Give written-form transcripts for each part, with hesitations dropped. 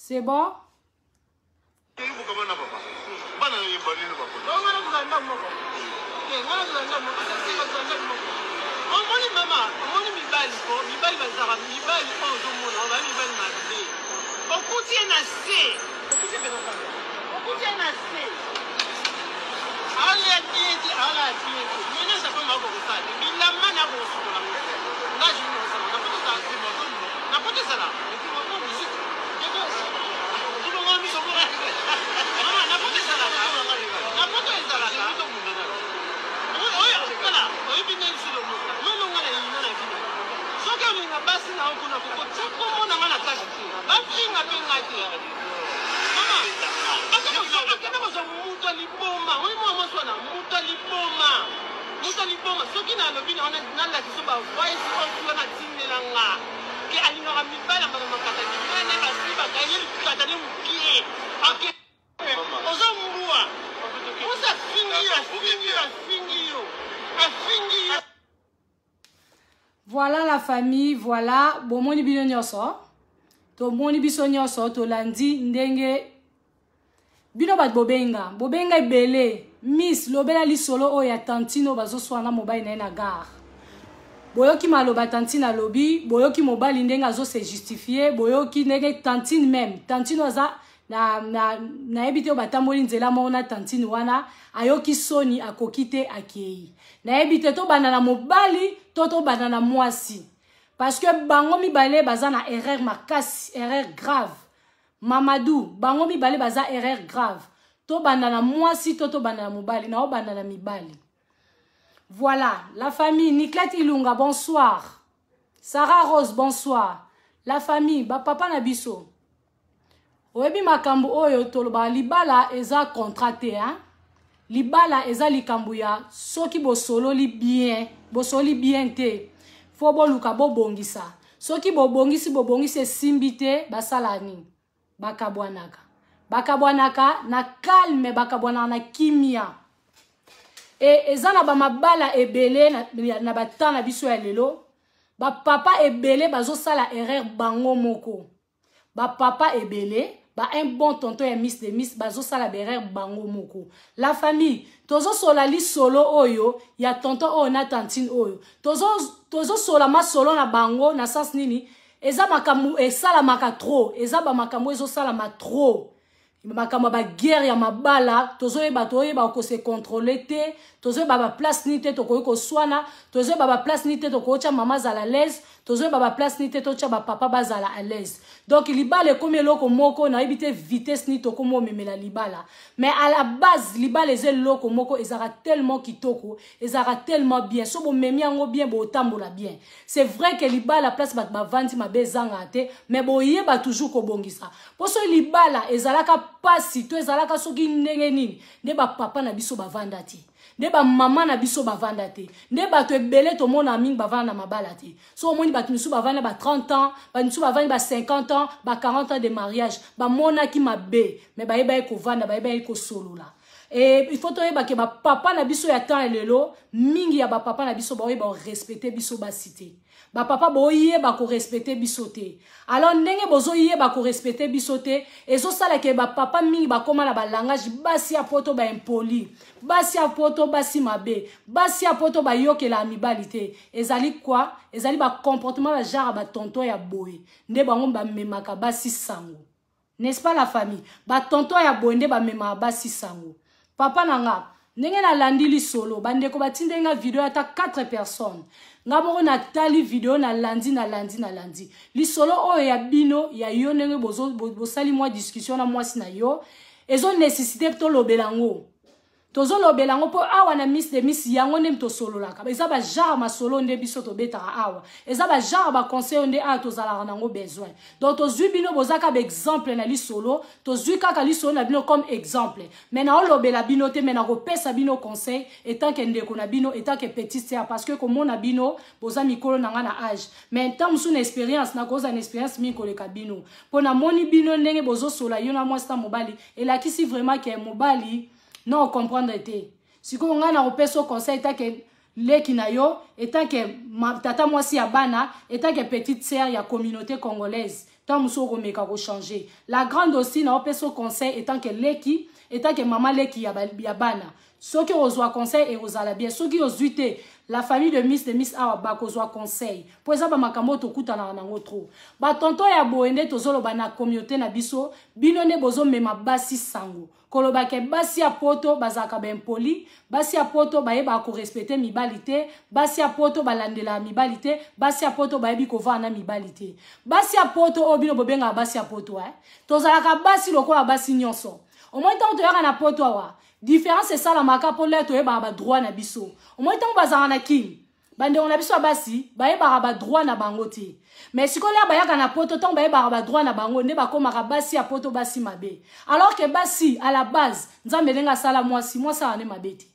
C'est bon? Voilà la famille, voilà. Bon, mon ibino nyoso. To mon ibiso nyoso, to landi ndenge. Bino bat bobenga. Bobenga ibele. Miss, lobela li solo o ya tantino bazo swana mobile na ena gare. Boyoki maloba tantine lobi, boyoki mobile ndenga zo se justifier, boyoki ndenge tantine même. Tantine waza na ebite obatamboli nzela mona tantine wana, ayoki soni akokite akei. Na ebite to banana mobali, to banana mwasi. Parce que bango mibale baza na erreur makasi, erreur grave. Mamadou, bango mibale baza erreur grave. To banana mwasi, to banana mobali, na o banana mibali. Voilà, la famille, Niklet Ilunga, bonsoir. Sarah Rose, bonsoir. La famille, ba papa Nabiso. Oebi makambu oyo toloba libala eza contraté, hein? Libala eza likambu ya soki bosolo li bien te. Fo boluka bo bongisa. Soki bo bongisi simbite basalani. Bakabwanaka. Bakabwanaka na calme bakabwana na kimia. Et ezana ba mabala ebele na batana biso ya lelo. Ba papa ebele bazo sala erreur bango moko. Ba papa ebele ba un bon tonton ya miss de miss bazo sala erreur bango moko. La famille tozo sola li solo oyo ya tonton o na tantine oyo. Tozo sola ma solo na bango na sens nini eza makamu esala maka trop. Eza ba makamu ezo sala ma trop. Makambo ba guerre ya mabala tozo yeba ko se contrôler te tozo yeba ba place ni te to ko swana tozo yeba ba place ni te to ko cha mama za la l'aise tozo yeba ba place ni te to cha ba papa bazala à l'aise. Donc libala comme loko moko na ebite vitesse ni to ko mo memela libala, mais à la base libala eze loko moko ezara tellement kitoko ezara tellement bien so bo memi yango bien bo tambola bien. C'est vrai que libala place ba vandi mabezanga te, mais bo yeba toujours ko bongisa poso libala ezalaka pasi to ezalaka soki ndenge nini nde ba papa na biso bavanda te nde ba mama na biso bavanda te nde bato ebele to mona mingi bavanda mabala te so omoni bato misu bavanda ba 30 ans ba misu bavanda ba 50 ans ba 40 ans de mariage ba mona ki mabe mais ba yeba ko vanda ba yeba ko solola. Et il faut toyeba ke ba papa na biso ya temps lelo mingi ya ba papa na biso ba yeba respecter biso ba cité. Ba papa boye ba ko respecter bisote. Alors ndenge bozo yeba ko respecter bisote, ezo sala ke ba papa mingi ba koma na ba langage basi ya poto ba impoli, basi ya poto basi mabe, basi ya poto ba yokela amibalité. Ezali quoi? Ezali ba comportement ba genre ba tonton ya boye. Nde bango ba memaka basi sango. N'est-ce pas la famille? Ba tonton ya boye nde ba memaka basi sango. Papa nanga ndenge na landi li solo bandeko batindenga video ata 4 personnes ngaboko na tali video na landi li solo oyo ya bino ya yo ndenge bosali mwa discussion na mwasi na yo ezo nécessité to lobelango tozo lobelango po awa na miss de miss yango ndem to solo laka eza ba genre ma solo nde biso to beta awa eza ba genre ba conseil nde a to zala nango besoin donc to zui bino bozaka ba exemple na li solo to zui kaka li solo na bino comme exemple mais na lobela bino te mais na ko pesa bino conseil étant que ndeko na bino étant que petit sœur parce que comme na bino boza mikolo nanga na âge mais tant musu na expérience na koza na expérience mi ko le kabino pona moni bino ndenge bozo sola yo na mwasta mobali et là qui si vraiment que mobali non comprendre te siko nga na opeso conseil ta ke leki na yo étant que tata mwasi ya bana étant que petite sœur ya communauté congolaise tant muso komeka ko changer. La grande aussi na opé son conseil étant que maman leki ya bana. Ceux qui ozwa conseil et ozala bien. Ceux qui ozuite la famille de Miss Awa ba kozwa conseil. Po eza ba makambo to kutana na ngotro. Ba tonton ya boende tozolo ba na communauté na biso, bino ne bozo mema basi sango. Koloba ke basi ya poto bazaka ben poli, basi ya poto ba yeba ko respecter mibalite, basi ya poto balandela mibalite, basi ya poto ba yebi ko vana mibalite. Basi ya poto obino bobenga basi ya poto tozalaka basi lokola basi nyonso. Au moins tant to yaka na poto awa. Différence c'est ça la maka pour l'air to ba droit na biso. Au moins tant bazanga na king. Bande on a biso basi, ba ba droit na bangote. Mais si ko la ba yaka na poto tant ba droit na bango ne ba komaka basi ya poto basi mabe. Alors que basi à la base, nzambe lenga sala moi ça ane mabeti.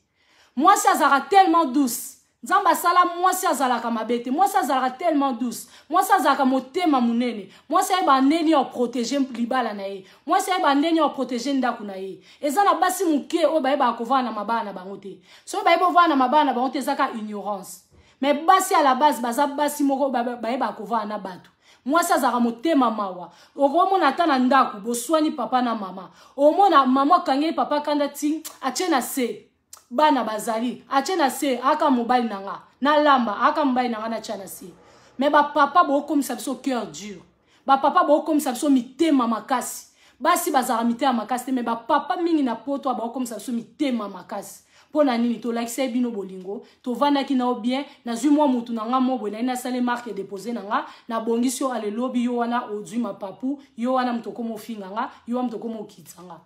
Moi ça zara tellement douce. Nzamba sala moi ça zalaka mabete. Moi ça zara tellement douce. Moi ça zaka motema munene. Moi ça ba neni o protéger libala na ye. Moi ça ba neni o protéger ndaku na ye. Ezana basi muke o ba kovana mabana bangote. So ba kovana mabana bangote zaka ignorance. Mais basi à la base baza basi moko ba kovana batu. Moi ça zara motema mawa. Okomona tana ndaku boswani papa na mama. Omona mama kange papa kanda ting achena se. Bana bazali achena se aka mobile nanga na lamba aka mobile nanga na chana se. Mais ba papa bo comme ça biso cœur dur. Ba papa bo comme ça biso mitema makasi. Basi bazara mitema makasi mais ba papa mingi na poto ba comme ça biso mitema makasi. Pona nini to like say bino bolingo to vanda ki na bien na zui mwa mutu nanga mobo na ina sale marque déposer nanga na bongisio ale lobby yo wana ozui mapapu yo wana mtoko mo finganga yo wana mtoko mo kitsanga.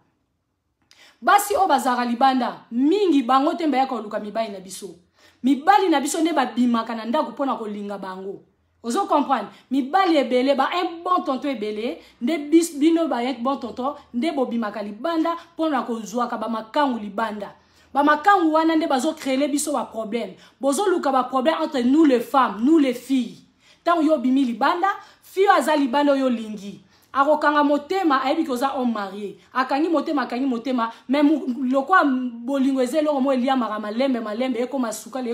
Basi o bazara libanda mingi bango tembe ya ko luka mibali na biso. Mibali na biso ne ba bimaka na ndako pona ko linga bango. Ozo comprendre? Mibali ebele ba un bon tonton ebele, nde bino ba un bon tonton, nde bo bimaka libanda pona ko zwa ka ba makangu libanda. Ba makangu wana nde bazo créer biso ba problème. Bozo luka ba problème entre nous les femmes, nous les filles. Tant yo bimi libanda, fille aza libanda yo lingi. Arokanga motema ayebi koza homme marié. Akangi motema même lokwa bolingo ezelo mo elia malembe eko masukali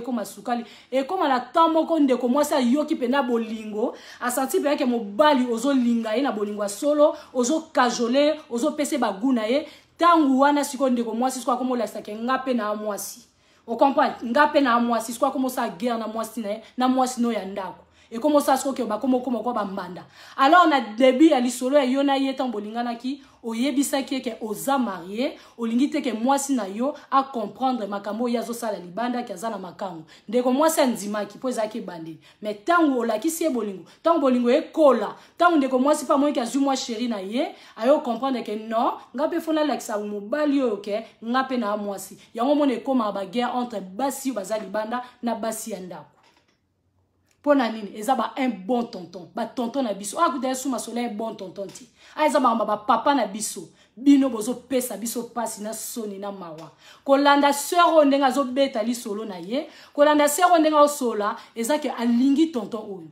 e koma la tamoko ndeko mwasa yoki pena bolingo asanti pe ke mobali ozo linga ye na bolingo solo ozo kajole ozo pese baguna ye tangu wana siko ndeko mwasi siko komo la sake ngape na mwasi. O comprendre ngape na mwasi siko komo sa guerre na mwasi na mwasi no ya ndako. Et comment ça se fait que ba mbanda. Alors on a début à l'isolo et yona yetan bolingana ki oyebisa ki ke oza marié olingite ke mwasi na yo a comprendre makambo yazo sala libanda ki azana makambo. Ndeko mwasi ndima ki po ezaki bandi. Mais tango olakisi bolingo, tango bolingo ekola, tango ndeko mwasi pa mo ki azu mwa chéri na ye, ayo comprendre que non, ngape fona lakisa mobali yo ke ngape na mwasi. Yango mone koma ba guerre entre basi baza libanda na basi yanda. Pona nini ezaba un bon tonton ba tonton na biso akuta suma soleil bon tonton ti ezaba ba papa na biso bino bozo pesa biso pasi na soni na mawa kolanda sœur ondenga zo beta li solo na ye kolanda sœur ondenga o sola ezake alingi tonton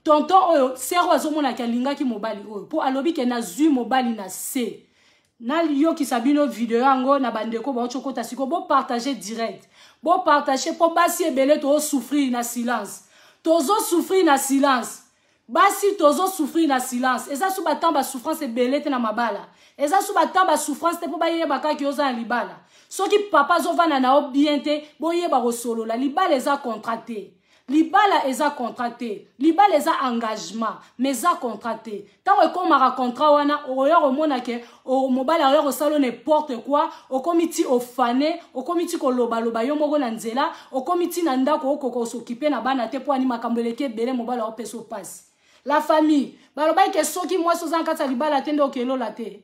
oyo sœur azomona ki alinga ki mobali oyo po alobi ke na zui mobali na se na yo ki sabino video yango na bandeko ba chokota siko bo partager direct bo partager po basi ebele to souffrir na silence. Tozo souffrir na silence. Basi tozo souffrir na silence. Eza sou batamba souffrance e belete na mabala. Eza sou batamba souffrance te po ba yeba ka ki oza na libala. Soki papa zo vana na o bien te, bo yeba go solo la libala eza contracté. Libala eza contracté. Libala eza engagement, mais eza contracté. Tant que comme mara contrat wana, oyo omona ke o mobala oyo salo n'importe quoi, o komiti o fané, o komiti ko loba yo moko na nzela, o komiti na ndako okoko s'occuper na bana te po ani makambeleke bele mobala o peso passe. La famille, baloba ke soki moi so zankata libala tende okelo la te.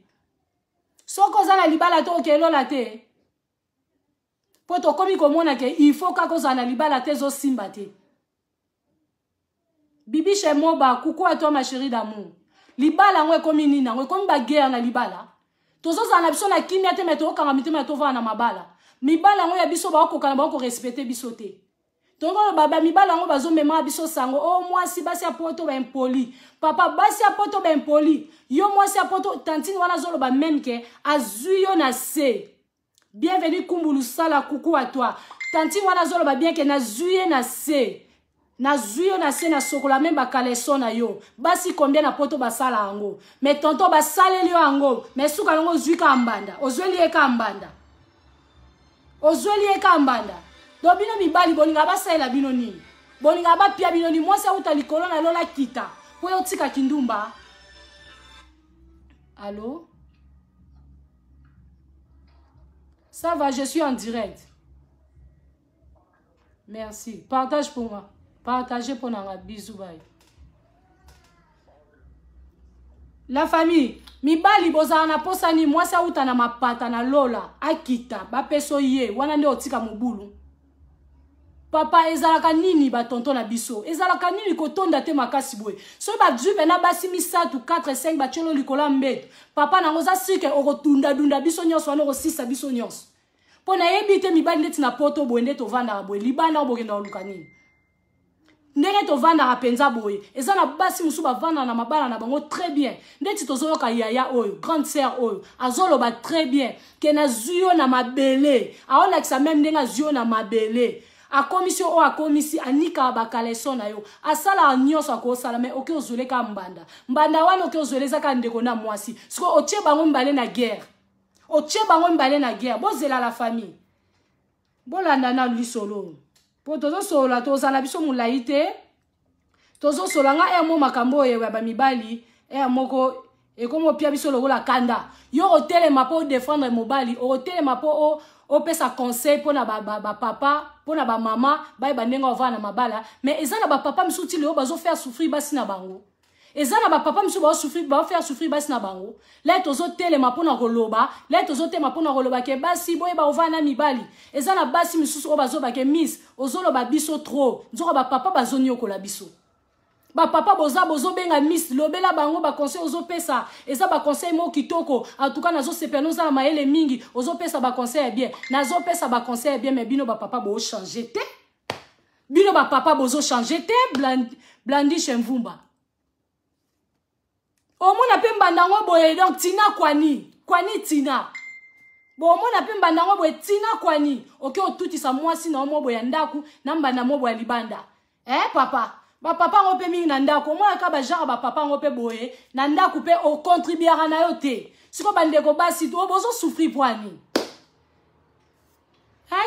Soko za na libala te okelo la te. Po to komi komona ke il faut ka ko za na libala te zo simba te. Bibi chez Moba, coucou à toi ma chérie d'amour. Libala ngwe komi nina, ngwe komi ba guerre na libala. Tozo za na biso na kimia te meto kanga mitema to va na mabala. Mibala ngwe ya biso ba ko kana ba ko respecter biso te. Tongo baba mibala ngwe bazo mema biso sango. Oh moi si basi a poto ba impoli. Papa basi a poto ba impoli. Yo moi si a poto tantine wana zolo ba même ke azuyo na se. Bienvenue Kumbulu Sala, coucou à toi. Tantine wana zolo ba bien ke na zuye na se. Na zuyo na se na sokola même ba kaleson na yo. Basi combien na poto basala ango. Mais tonton basale li ango. Mais suka longo zui ka mbanda. Ozweli e ka mbanda. Ozweli e ka mbanda. Do bino mibali boninga basala bino nini. Boninga ba pia bino ni mwasi uta likolo na lola kita. Po yo tika kindumba. Allô? Ça va, je suis en direct. Merci. Partage pour moi. Partagez pour nous. Bisous, bye. La famille. Mibali boza na posani mwasa uta na mapata na lola. Akita. Ba peso ye. Wana nde otika mubulu. Papa ezalaka nini ba tonton na biso. Ezalaka nini kotonda te makasi boy. So ba djupe na basi misatu 4 5 ba cholo likola mbeto. Papa na ngoza sike okotunda dunda biso nyonso wana okosisa biso nyonso. Pona yebite mibali ndeti na poto boy nde tovanda boy. Libana obokenda oluka nini. Ndenge tovanda penza boy. Eza na basi musu bavanda na mabala na bango très bien. Ndeti tozoyoka yaya oyo, grande sœur oyo. Azolo ba très bien. Kena zuyo na mabele. Aona kisa même ndenga zuyo na mabele. A commission o a komisi anika bakaleson na yo. Asala nyonso akosala mais oke ozole ka mbanda. Mbanda wana oke ozole zaka ndeko na mwasi. Siko otie bango mbale na guerre. Otie bango mbale na guerre. Bozela la famille. Bolanda na lui solo. Po tozo sola tozala biso mulaite. Tozo sola nga mo makambo ye ba mibali moko ekomo pia biso lokola kanda. Yo otelema po défendre mobali, otelema po o pesa conseil pour na ba papa, pour na ba mama, ba ndenga ova na mabala, mais eza na ba papa misuti le bazo faire souffrir basi na bango. Eza na ba papa misuti ba souffrir, ba faire souffrir basi na bango. Là tozo telema po na koloba, là tozo tema po na koloba ke basi boye ba ova na mibali. Eza na basi misuti o bazo ba ke miss, ozolo ba biso trop. Nzoko ba papa bazo nyokola biso. Ba papa bozo benga miss lobela bango ba conseil ozo pesa eza ba conseil mo kitoko en tout cas nazo sepeno za na maele mingi ozo pesa ba conseil bien nazo pesa ba conseil bien mais bino ba papa bo changer te bino ba papa bozo changer te blandi chemvumba o mona pe mbandango boye donc tina kwani tina bo mona pe mbandango boye tina kwani oke otutisa mwasi na mo boye ndaku na mbanda mo boye libanda papa ba papa ngope mingi na ndako moi ka ba genre ba papa ngope boye na ndako pe o contribuera na yo te siko bandeko basi to bozo souffrir poani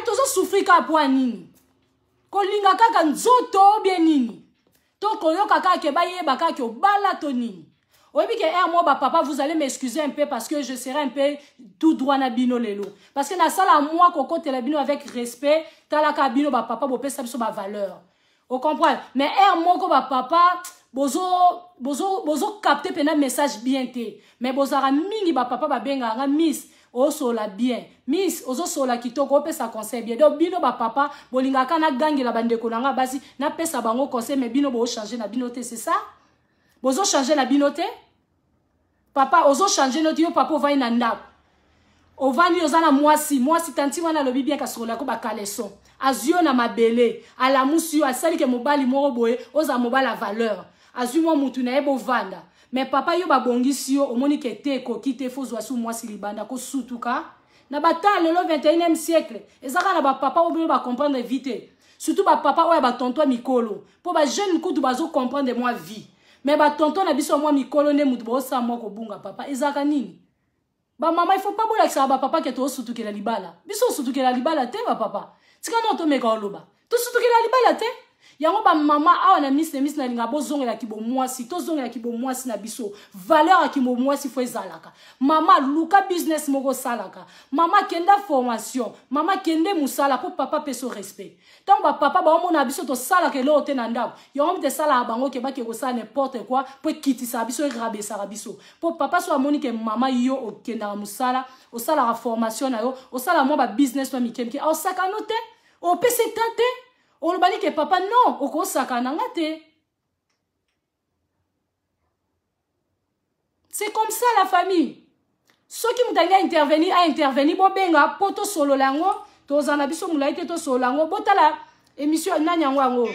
tozo souffrir ka poani ko linga kaka nzoto bien nini to koyoka kaka ke ba yeba kaka o bala to nini oyebi ke moi ba papa vous allez m'excuser un peu parce que je serai un peu tout droit na bino lelo parce que na sala moi kokote la bino avec respect talaka bino ba papa bo pesa biso ba valeur. Vous comprenez? Mais moko ba papa bozo capter pena message bien te. Mais bozara mingi ba papa ba benga nga miss o sola bien. Miss ozo sola kitoko pesa conseil bien. Donc bino ba papa bolinga kana gangi la bandeko nanga basi na pesa bango conseil mais bino bo changer na binote c'est ça? Bozo changer na binote? Papa ozo changer notre yo papa va ina ndako. Ovani ozana mwasi tanti wana lobi bien kasola ko ba kaleson. Azio na mabele, ala musio asali ke mobali moko boye, oza mobala valeur. Azio mo mutu na ebo vanda. Mais papa yo ba bongisi yo omoni ke te ko kite fozwa su mwasi libanda ko sutuka. Na batale le 21e siècle, ezaka na ba papa obo ba comprendre vite. Surtout ba papa oya ba tonton mikolo. Po ba jeune kutu bazo comprendre moi vie. Mais ba tonton na biso moi mikolo ne mutu bo sa moko bunga papa ezaka nini? Ba mama il faut pas bola que ça ba papa ke to sutuke la libala. Biso sutuke la libala te ba papa. Tika no to meka oloba. To sutuke la libala te. Yango ba mama awa na miss na linga bozongela kibo mwasi, to zongela kibo mwasi na biso. Valeur a kibo mwasi fo ezalaka. Mama luka business moko salaka. Mama kenda formation, mama kende musala pour papa peso respect. Tant ba papa ba mona biso to sala ke lo te na ndako. Yango te sala bango ke ba ke ko sala n'importe quoi pour quitter sa biso grabe sa biso. Pour papa so amoni ke mama yo o kenda musala, o sala la formation na yo, o sala mo ba business no mikemke. O saka note, o pese tante. On le bali que papa non, au kosaka nangate. C'est comme ça la famille. Ceux qui m'ont intervenu a intervenu bo benga poto solo lango, to zana biso mulaite to solo lango, botala émission nanya wango.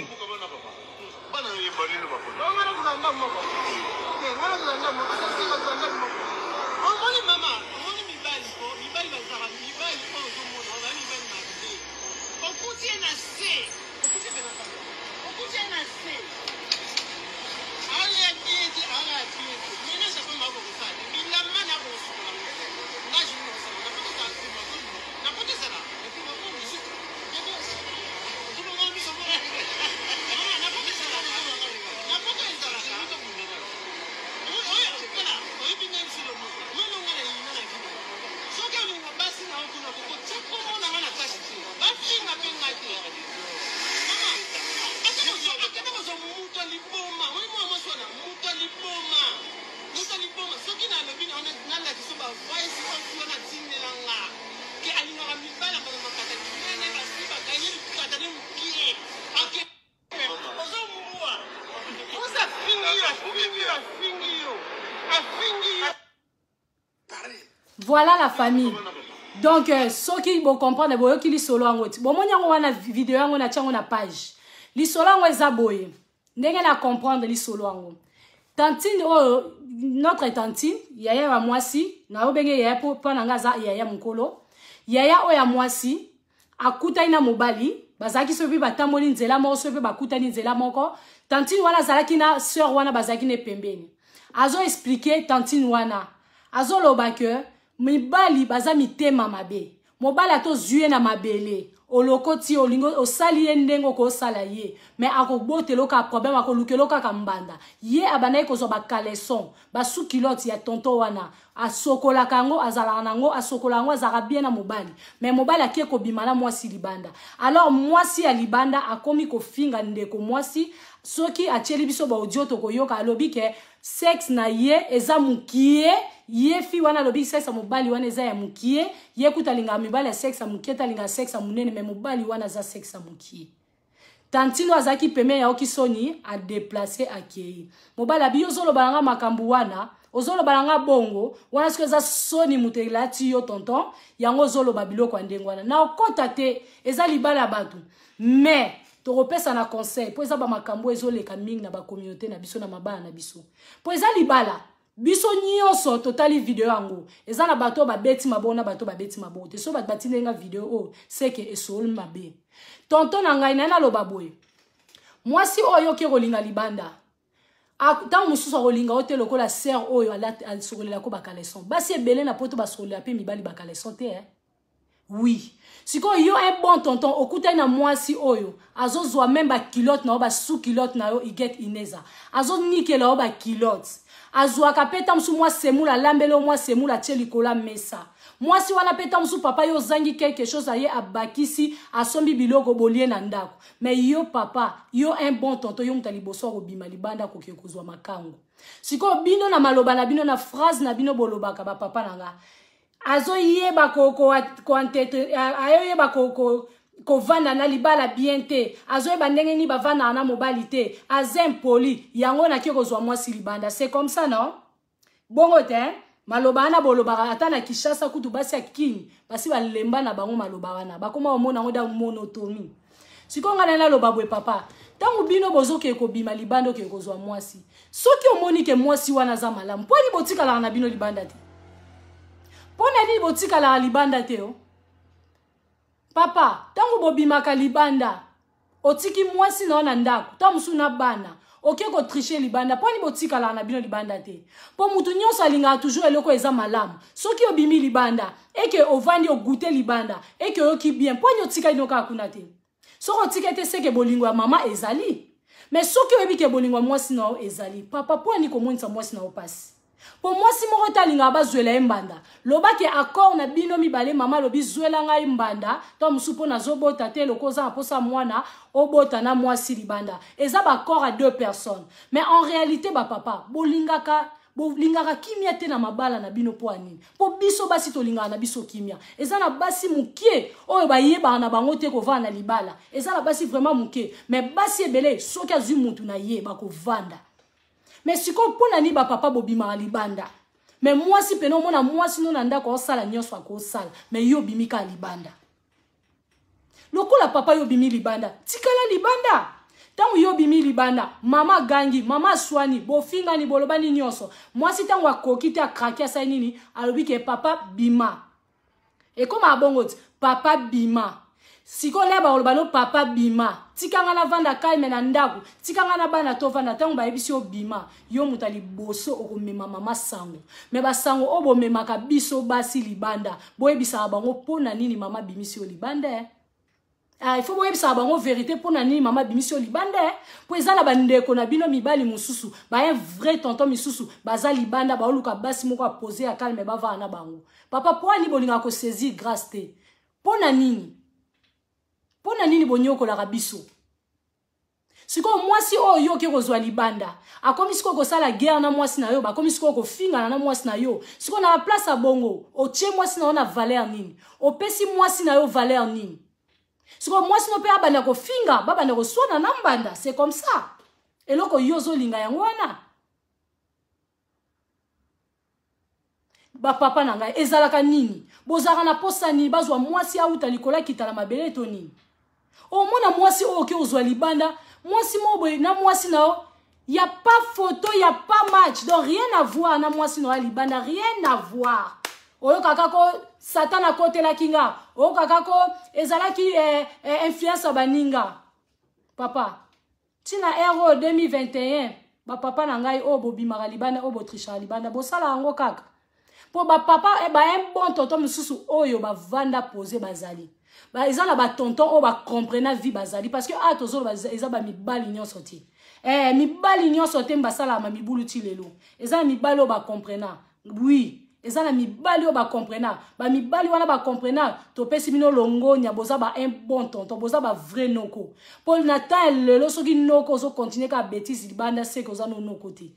Voilà la famille. Donc, ceux qui vont comprendre, boyo qui li solo angoti. Bon, moi, wana vidéo ango na chango na page. Li solo ango ezaboye. Ndenge na comprendre li solo ango. Tantine, oh, notre tantine, yaya wa mwasi, na obenge yaya po pananga za yaya mukolo. Yaya oya mwasi, akuta ina mobali, bazaki sopi batamboli nzela moko, sopi bakuta ni nzela moko. Tantine wana zalaki na sœur wana bazaki ne pembeni. Azo expliquer tantine wana. Azo loba ke, mibali baza mitema mabe. Mobali ato zuye na mabele. Olokoti olingo osali ye ndengo ko sala ye. Mais akobote loka problème akoluke loka kambanda. Ye abanaye ko zo ba caleçon, ba sous culotte ya tonto wana. Asokola kango azala nango asokola ngo azara bien na mobali. Mais mobali akie ko bimana mwasi libanda. Alors mwasi ya libanda akomi ko finga ndeko mwasi soki acheli biso ba audio to koyoka alobi ke sex na ye eza mukie ye fi wana lobi sex ya mobali wana eza ya mukie ye kutalinga mibali ya sex ya mukie talinga sex ya munene mais mobali wana za sex ya mukie tantino azaki peme ya okisoni a déplacer akei mobali abi ozolo balanga makambu wana ozolo balanga bongo wana siko eza soni mutelati yo tonton yango ozolo babiloko andengwana na okota te eza libala batu mais toropesa na conseil po eza ba makambo ezoleka mingi na ba communauté na biso na mabana na biso po eza libala biso nyonso totali video yango eza na bato babeti mabona bato babeti mabote so bat batinenga video o seke esol mabe tonton na ngai na loba boye mwasi oyo ke rolinga libanda ta mususu rolinga ote lokola sœur oyo ala sokolela ko bakaleson basi ebele na poto basokolela pe mibali bakaleson te oui. Si ko yo un bon tonton okuta na mwasi oyo azo zwa même ba culotte na ba sous culotte na yo iget ineza azo nikela ba culotte azwa kapeta msu mwa semula lambelo mwa semula tcheli kola mesa mwasi wana peta msu papa yo zangi quelque chose aye abakisi asombi biloko bolie na ndako mais yo papa yo un bon tonton yo mutali boso ko bima libanda ko ke kozwa makango siko bino na maloba na bino na phrase na bino bolobaka ba papa nanga azo yeba ko antete ayo yeba ko vanda na libala bien te azo yeba ndenge ni bavanda na mobali te azem poli yango na kiko zwa mwasi libanda c'est comme ça non bongo te maloba na boloba ata na Kishasa kutu basi akini basi balemba na bango maloba wana bakoma omona ngo da monotonie sikonga na loba bwe papa tangu bino bozoke ko bima libanda ke ko zwa mwasi soki omoni ke mwasi wana za malamu poni botika la na bino libanda te pona ni botika la libanda teo papa tangu bobimaka libanda otiki mwasi na ndako ta musu na bana oke ko tricher libanda poni botika la na bino libanda te po mutu nyonso alinga toujours eloko eza malamu soki obimi libanda eke ovandi ogute libanda eke oki bien poni otika inoka kuna te soko otika te seke bolingo ya mama ezali mais soki oyebi ke bolingo ya mwasi na ezali papa poni komonisa mwasi na opasi po mwasi moko talinga bazwela embanda lobaki accord na bino mibale mama lobi zwela ngai mbanda to musupo na zobota te lokoza na posa mwana obota na mwasi libanda eza ba accord à deux personnes mais en réalité ba papa bolingaka kimia te na mabala na bino po anini po biso basi tolingaka na biso kimia eza na basi mukie oyo bayeba na bango te ko vanda libala eza na basi vraiment mukie mais basi ebele soki azwi mutu na ye ba ko vanda mais siko pona ni ba papa bobima libanda mais mwasi peno mona mwasi no nanda ko sala nyonso ko sala mais yo bimika libanda lokola papa yo bimi libanda tikala libanda tangu yo bimi libanda mama gangi mama swani bofinga ni bolobani nyonso mwasi tangu akokita krakia sa nini alobi ke papa bima e koma abongoti papa bima siko leba olobano papa bima tikanga na vanda kalme na ndaku tikanga na bana to vanda tangu ba ebisi obima yo mutali boso okomema mama sango me ba sango obo memaka biso basi libanda boyebisa bango pona nini mama bimisi o libanda il faut boyebisa bango vérité pona nini mama bimisi o libanda po ezala bandeko na bino mibali mususu ba un vrai tonton misusu baza libanda ba oluka basi moko a poser ya kalme ba va na bango papa po ani bolinga ko saisir grâce te pona nini bonyoko la rabiso siko mwasi oyo ke kozwa libanda akomi siko ko sala guerre na mwasi na yo bakomi siko ko finga na mwasi na yo siko na place a bongo otie mwasi na yo na valeur nini opesi mwasi na yo valeur nini siko mwasi no pe abana ko finga baba na ko sona na mbanda c'est comme ça eloko yozo linga yango wana ba papa na ngai ezalaka nini bozaka na posa nini bazwa mwasi auta likola kitala mabele to nini omona mwasi oke ozwa libanda mwasi moboye na mwasi nao y a pas photo y a pas match donc rien à voir na mwasi na libanda rien à voir oyo kakako Satan a côté la kinga oyo kakako ezalaki influence baninga papa tina euro 2021 ba papa na ngai o bobimaka libanda o botrisha libanda bosala yango kaka po ba papa un bon tonton mususu oyo ba vanda poser bazali ba ezala ba tonton o ba comprendre vie bazali parce que tozo eza ba mibali nyonso ti mibali nyonso te mbasala ma mibulu ti lelo ezala mibali o ba comprendre oui ezala mibali o ba comprendre ba mibali wana ba comprendre to pesi bino longonya boza ba un bon tonton boza ba vrai noko Paul Nathan lelo soki noko zo continuer ka bêtise libanda c'est que oza no côté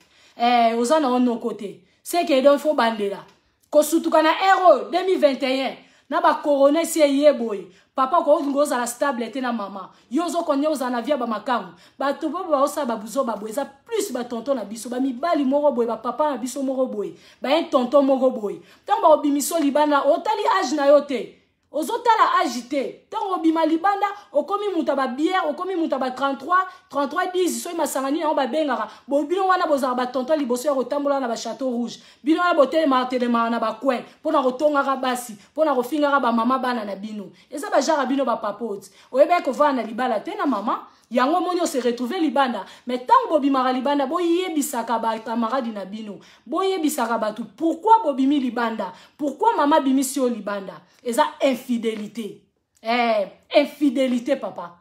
oza na no côté c'est que donc faut bandela ko sutuka na euro 2021 na ba corona si yeboy papa ko ngoza la stable te na mama yozo konye oza na via ba makangu ba to ba osa ba buzo ba boeza plus ba tonton na biso ba mibali moko boy ba papa na biso moko boy ba un tonton moko boy tant ba obimiso libana otali age na yote ozotala agité tant obima libanda okomi muta ba bière okomi muta ba 33 10 so masangani na ba bengaka bo bino wana bozaka ba tonton liboso ya kotambola na ba château rouge bino wana botelema na ba coin pona kotonga basi pona kofinga ba mama bana na bino eza ba jara bino ba papote oyebe ko vana libala te na mama yango moni on se retrouver libanda mais tant bobimaka libanda boyebisaka ba camarade na bino boyebisaka batu pourquoi bobimi libanda pourquoi mama bimisi o libanda eza infidélité infidélité papa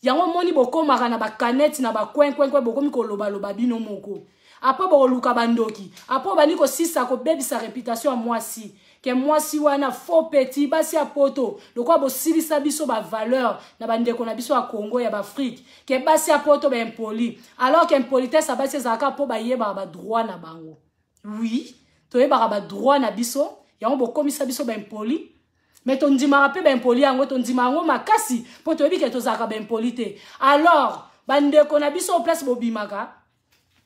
yango moni bokomaka na ba canette na ba coin bokomi ko loba bino moko après boluka bandoki après bani ko sisa ko bebisa réputation à moi si que moi si wana faux petit basi a poto lokwa bo silisa biso ba valeur na bandeko na biso a Congo ya ba Afrique que basi a poto ba impoli alors que impolitesse a basi zaka po ba yeba ba droit na bango oui to yeba ba droit na biso yango bo komisa biso ba impoli mais ton ndima pe ba impoli yango ton ndima yango makasi po to yebi ke to zaka ba impolite alors bandeko na biso place bobimaka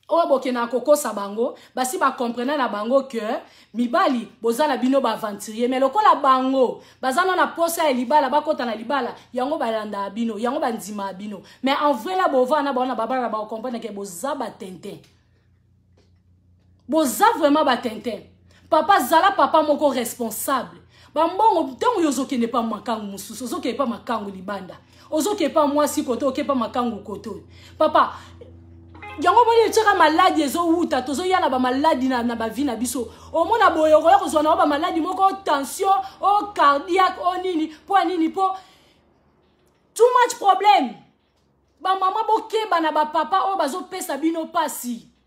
o bokena kokosa bango basi ba comprendre na bango que mibali bozala bino ba aventurier mais lokola bango bazana na posa ya libala bakota na libala yango balanda bino yango bandima bino mais en vrai la bovana bona babala ba comprendre que boza ba tintin boza vraiment ba tintin papa zala papa moko responsable bambongo tango yozoke ne pas makangu mususu ozoke pas makangu libanda ozoke pas moi si koto oke pas makangu koto papa yango moni tshaka maladi ezo uta tozo yana ba maladi na ba vie na biso o mona boyo ko kozwa na ba maladi moko tension o cardiaque o nini po too much problem ba mama bokeba na ba papa o bazo pesa bino pasi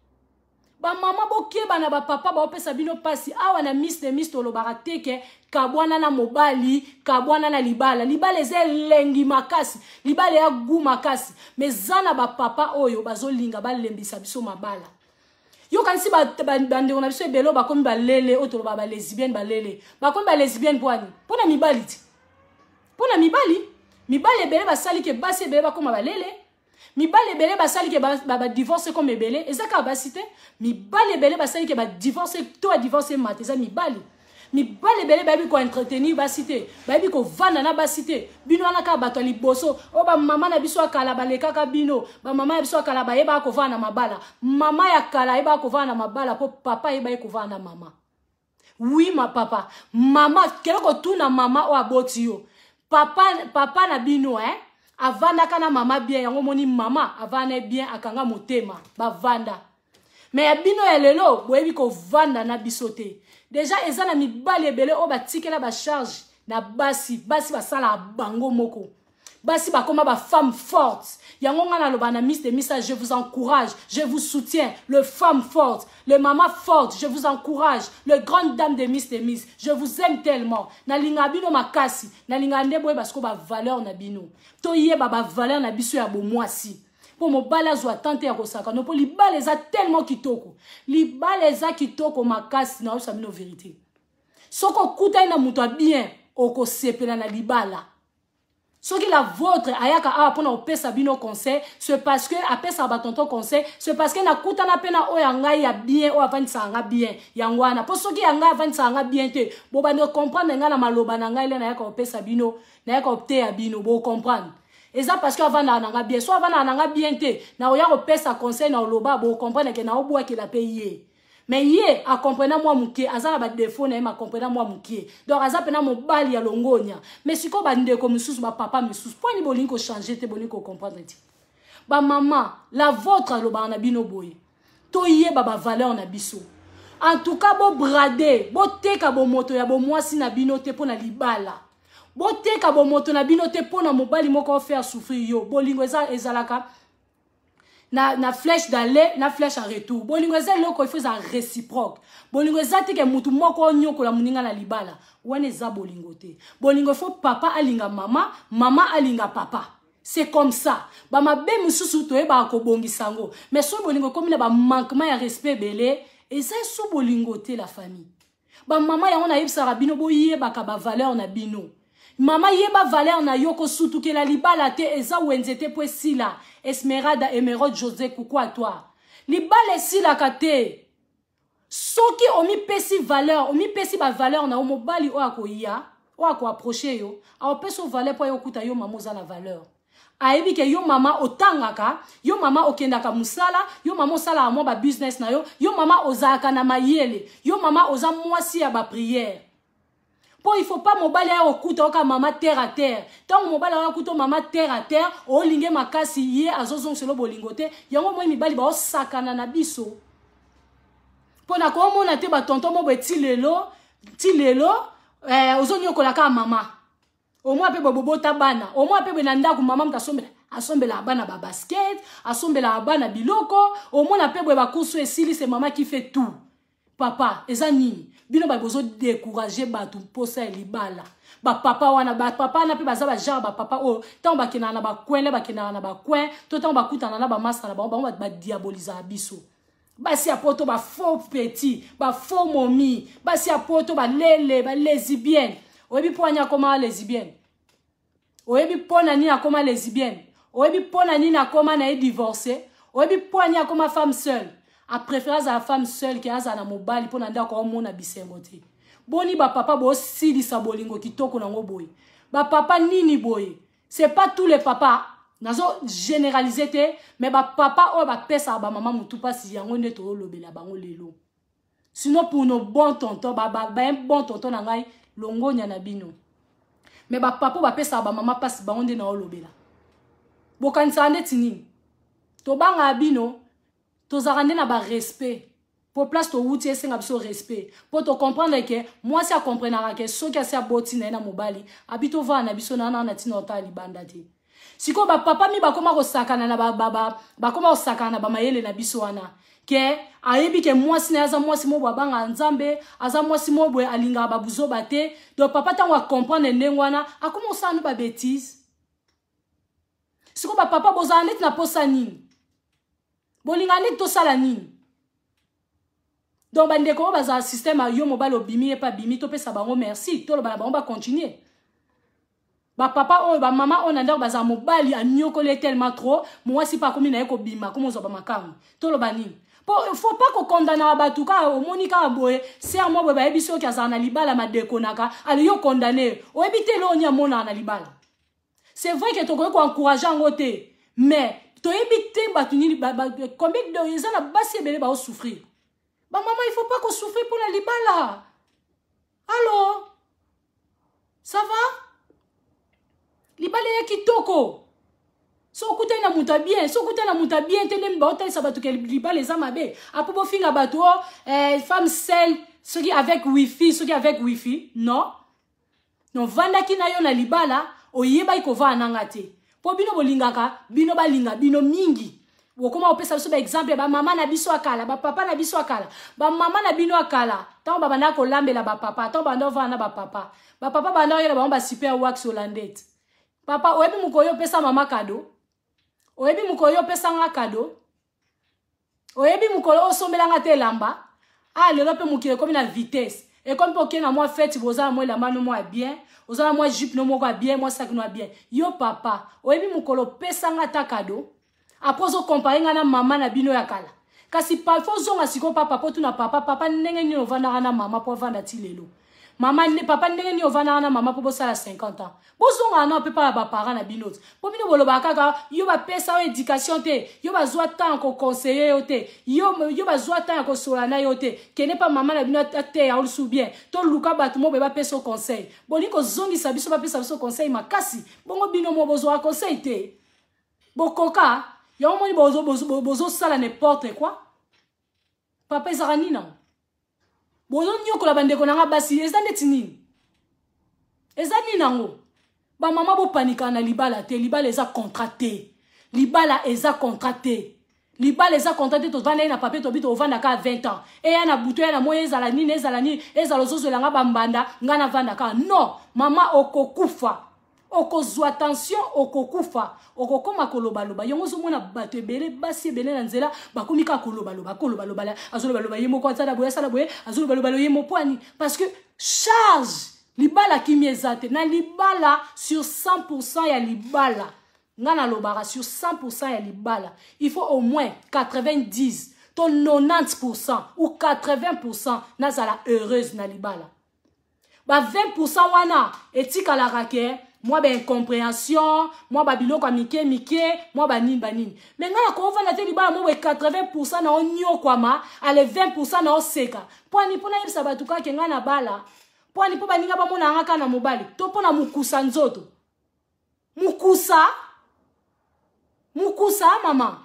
ba mama bokeba na ba papa ba opesa bino pasi awa na miss to lobaka teke kabwana na mobali kabwana na libala eze lengi makasi libala ya gu makasi mais zana ba papa oyo bazolinga balembisa biso mabala yo kanisi bande on a biso ebelo bakomi balele oto ba lesbienne balele bakomi ba lesbienne poani pona mibali ti pona mibali ebele basali ke basi ebele bakoma balele mibali ebele basali ke ba divorce comme ebele ezaka basite mibali ebele basali ke ba divorce to a divorce mate za mibali ebele babi ko entretenir basite babi ko vanda na basite bino wana ka bato liboso o ba mama na biso akala baleka ka bino ba mama ya biso akala ba yeba ko vanda mabala mama ya kala yeba ko vanda mabala po papa yeba ko vanda mama oui ma papa mama keloko tuna mama o aboti yo papa na bino avanda kana mama bien yango moni mama avana bien akanga motema ba vanda mais ya bino ya lelo boyebi ko vanda na bisote déjà ezana mibali ebele o batikela ba charge na basi basala bango moko basi bakoma ba femme forte yango ngana loba na miss de message je vous encourage je vous soutiens le femme forte le maman forte je vous encourage le grande dame de miss je vous aime tellement na linga bino makasi na linga ndebo parce que ba valeur na bino to yeba ba valeur na biso ya bomwasi pour mobala zo tante ya kosaka no po libala eza tellement kitoko libala eza kitoko makasi na osa bino vérité soko kuta ina muto bien oko sepela na libala Ce qui la vôtre, ayaka a pour nous pesa bino conseil, c'est parce que après ça va tonton conseil, c'est parce que na kuta na pena o yanga ya bien o avant ça nga bien, yangwana. Pour ceux qui yanga avant ça nga bien te, bo ba ne comprendre nga na maloba na nga ile na yaka pesa bino, na yaka opte ya bino, bo comprendre. Et ça parce que avant na nga bien, soit avant na nga bien te, na o yaka pesa conseil na loba, bo comprendre que na o boa ki la payer. Mais yé, a comprendre moi mouké, azana ba défaut na ma comprendre moi mouké. Donc aza pena mon bali ya longonya. Mais si ko ba ndeko mususu ba papa mususu, point ni bolingo changer te bolingo comprendre ti. Ba maman, la vôtre lo ba na bino boye. To yé ba valeur na biso. En tout cas bo brader, bo teka bo moto ya bo mwasi na bino te pona libala. Bo teka bo moto na bino te pona mobali moko faire souffrir yo. Bolingo ezalaka na flèche d'aller, na flèche en retour. Bolingo loko il faut ça réciproque. Bolingo te ke mutu moko nyoko la muninga na libala. Wane za bolingo te. Bolingo faut papa alinga mama, mama alinga papa. C'est comme ça. Ba mabe mususu to e ba ko bongisango. Mais so bolingo comme na ba manquement ya respect belé, et ça so bolingo te la famille. Ba mama ya on a yebsa rabino boye ba ka ba valeur na bino. Mama yeba valeur na yoko sutu ke la libala te eza wenzete po sila. Esmeralda, Emerald, José, coucou à toi. Libala sila kate. Soki omi pesi valeur, omi pesi ba valeur na omo bali o akoya, o ako approcher yo. A peso valeur po yo kuta yo mama za la valeur. Ayebi ke yo mama otangaka, yo mama okendaka musala, yo mama osala amo ba business na yo mama ozaka na mayele, yo mama oza mwasi ya ba prière. Pour il faut pas mobali au kuta oka mama terre à terre. Tant mobali au kuta mama terre à terre, o linge makasi ye azozong selo bolingote, yango moi mibali ba osakana na biso. Pona ko mona te ba tonton mo betilelo, ozonyo kolaka mama. Au moins pe bobo tabana, au moins pe benanda ku mama mtasombela, asombela bana ba basket, asombela bana biloko, au moins na pe ba kusu esili c'est maman qui fait tout. Papa, ezani bino ba bozo décourager batu posa libala. Ba papa wana ba papa na pe baza ba genre ba papa o tant ba kina na ba coin le ba kina na ba coin, to tant ba kuta na ba master na ba diaboliser biso. Ba si apoto ba faux petit, ba faux mommy, ba si apoto ba lele, ba lesbienne. Oyebi poanya koma lesbienne. Oyebi pona ni akoma lesbienne. Oyebi pona ni na koma na divorcé. Oyebi poanya koma femme seule. A préférence à la femme seule qui a na mobile pour nanda ko mona bisengote. Boni ba papa bo sili sa bolingo kitoko na ngoboy. Ba papa nini boy. C'est pas tous les papas nazo généraliser te, mais ba papa o ba pesa ba maman mutu pasi yango neto lobela bango lelo. Sinon pour nos bons tontons ba un bon tonton na ngai longo nya na bino. Mais ba papa ba pesa ba maman pasi bango nde na lobela. Bokanisa ndetini. To banga bino tozarande na ba respect pour place to wuti esenga biso respect pour te comprendre que moi si a comprendre que so ki a boti na mobali abito va na biso na na tina ota libanda te siko ba papa mi ba koma ko sakana na ba koma ko sakana ba mayele na biso wana ke ayebi ke moi si na za moi si mo banga nzambe aza moi si mo bwe alinga ba buzo bate donc papa tango a comprendre ndengwana a commencer à nous ba bêtise siko ba papa bozana net na posa nini bolingani to sala nini. Donc bandeko baza système yo mobile obimi et pas bimi to pesa bango merci to lo ba bango ba continuer. Ba papa o ba mama on anda baza mobile anyokole tellement trop moi si pas comme na ko bima comme zo ba makamu to lo banini. Faut pas ko condamner ba tuka o monika boye ser mo ba ebiso ki azana libala madeko naka ali yo condamner o ebite lo nya mona na libala. C'est vrai que to ko encourager ngote mais to ebite batunini combien de ils ont la basse belé ba souffrir. Ba maman il faut pas qu'on souffre pour la libala. Allô? Ça va? Libala ya kitoko. So kuta na muta bien, so kuta na muta bien tene mba hôtel ça ba to ke libala za mabe. Apo bo finga bato femme seule, ceux qui avec wifi, non? Non vanda ki na yo na libala, oyeba ikova nanga te. Po bino bolingaka, bino balinga, bino mingi. Wokoma opesa biso ba exemple ba mama na biso akala, ba papa na biso akala, ba mama na bino akala. Tant ba bana ko lambela ba papa, tant ba ndova na ba papa. Ba papa ba ndova ba super wax holandette. Papa oyebi mukoyo pesa mama cadeau. Oyebi mukoyo pesa nga cadeau. Oyebi mukoyo osombela nga te lamba. Ah lelo pe mukile comme na vitesse. Et comme pour qu'il y a moi fête, vous avez moi la main no moi bien, vous avez moi jupe no moi bien, moi sac no bien. Yo papa, oyebi mukolo pesa ngata cadeau. Après zo comparer ngana maman na bino ya kala. Kasi parfois zonga siko papa potu na papa ndenge ni ovanda na mama po vanda ti lelo. Maman ne papa ndenge ni ovanda na mama po bosala 50 ans. Bozonga na pe pa ba parents na binot. Po bino boloba kaka yo ba pesa o éducation te, yo ba zwa temps ko conseiller yo te. Yo ba zwa temps ko solana yo te. Kene pa maman na binot te ya olu bien. To luka bat mo be ba pesa conseil. Boni ko zongi sa biso ba pesa biso conseil makasi. Bongo bino mo bozwa conseil te. Bokoka yo moni bozo sala n'importe quoi. Papa ezarani na. Bozo nyokola bandeko nanga basi ezandeti nini? Ezani nango. Ba mama bo panika na libala te, libala eza contracté. Libala eza contracté. Libala eza contracté to vanda na papier to bito vanda ka 20 ans. E ya na buto ya na moye ezala nini ezala zozo langa bambanda ngana vanda ka. Non, mama okokufa. Okozwa attention okokufa. Okokoma kolobaloba. Yongo zo mona bato ebele basi ebele na nzela bakomika kolobaloba azolobaloba yemo kwa tsala boya sala boye azolobaloba yemo poani parce que charge libala kimiezate na libala sur 100% ya libala ngana lobara sur 100% ya libala il faut au moins 90 ton 90% ou 80% nazala heureuse na libala ba 20% wana etika la rake moi ben incompréhension moi ba biloko mike moi ba nini mais ngana ko vanda te libala moi 80% na onyo kwama ale 20% na oseka poni pona yebisa batuka ke ngana bala poni po baninga ba mona ngaka na mobali to pona mukusa nzoto mukusa mama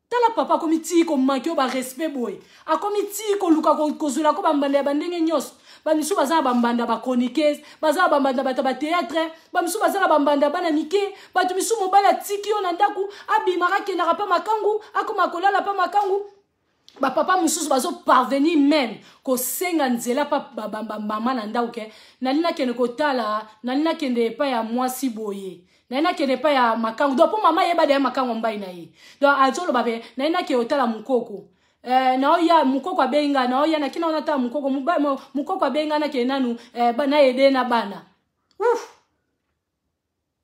tala papa komiti ko manke ba respect boy a komiti ko luka ko zula ko bambanda bandenge nyos bamisu bazala bambanda ba chroniqueuse bazala bambanda bata ba théâtre bamisu bazala bambanda bana mike batu misu mobala tiki yo na ndaku abimaka ke na rapa makangu akoma kolala pa makangu ba papa mususu bazo parvenir même ko senga nzela pa mama na ndaku ke nalina kene ko tala nalina kende pa ya mwasi boye naina kene pa ya makangu do po mama yeba de makangu mbai na ye do azolo babe naina ke otala mukoko na oya mukoko abenga na oya na kina onata mukoko mukoko abenga na kenanu na ede na bana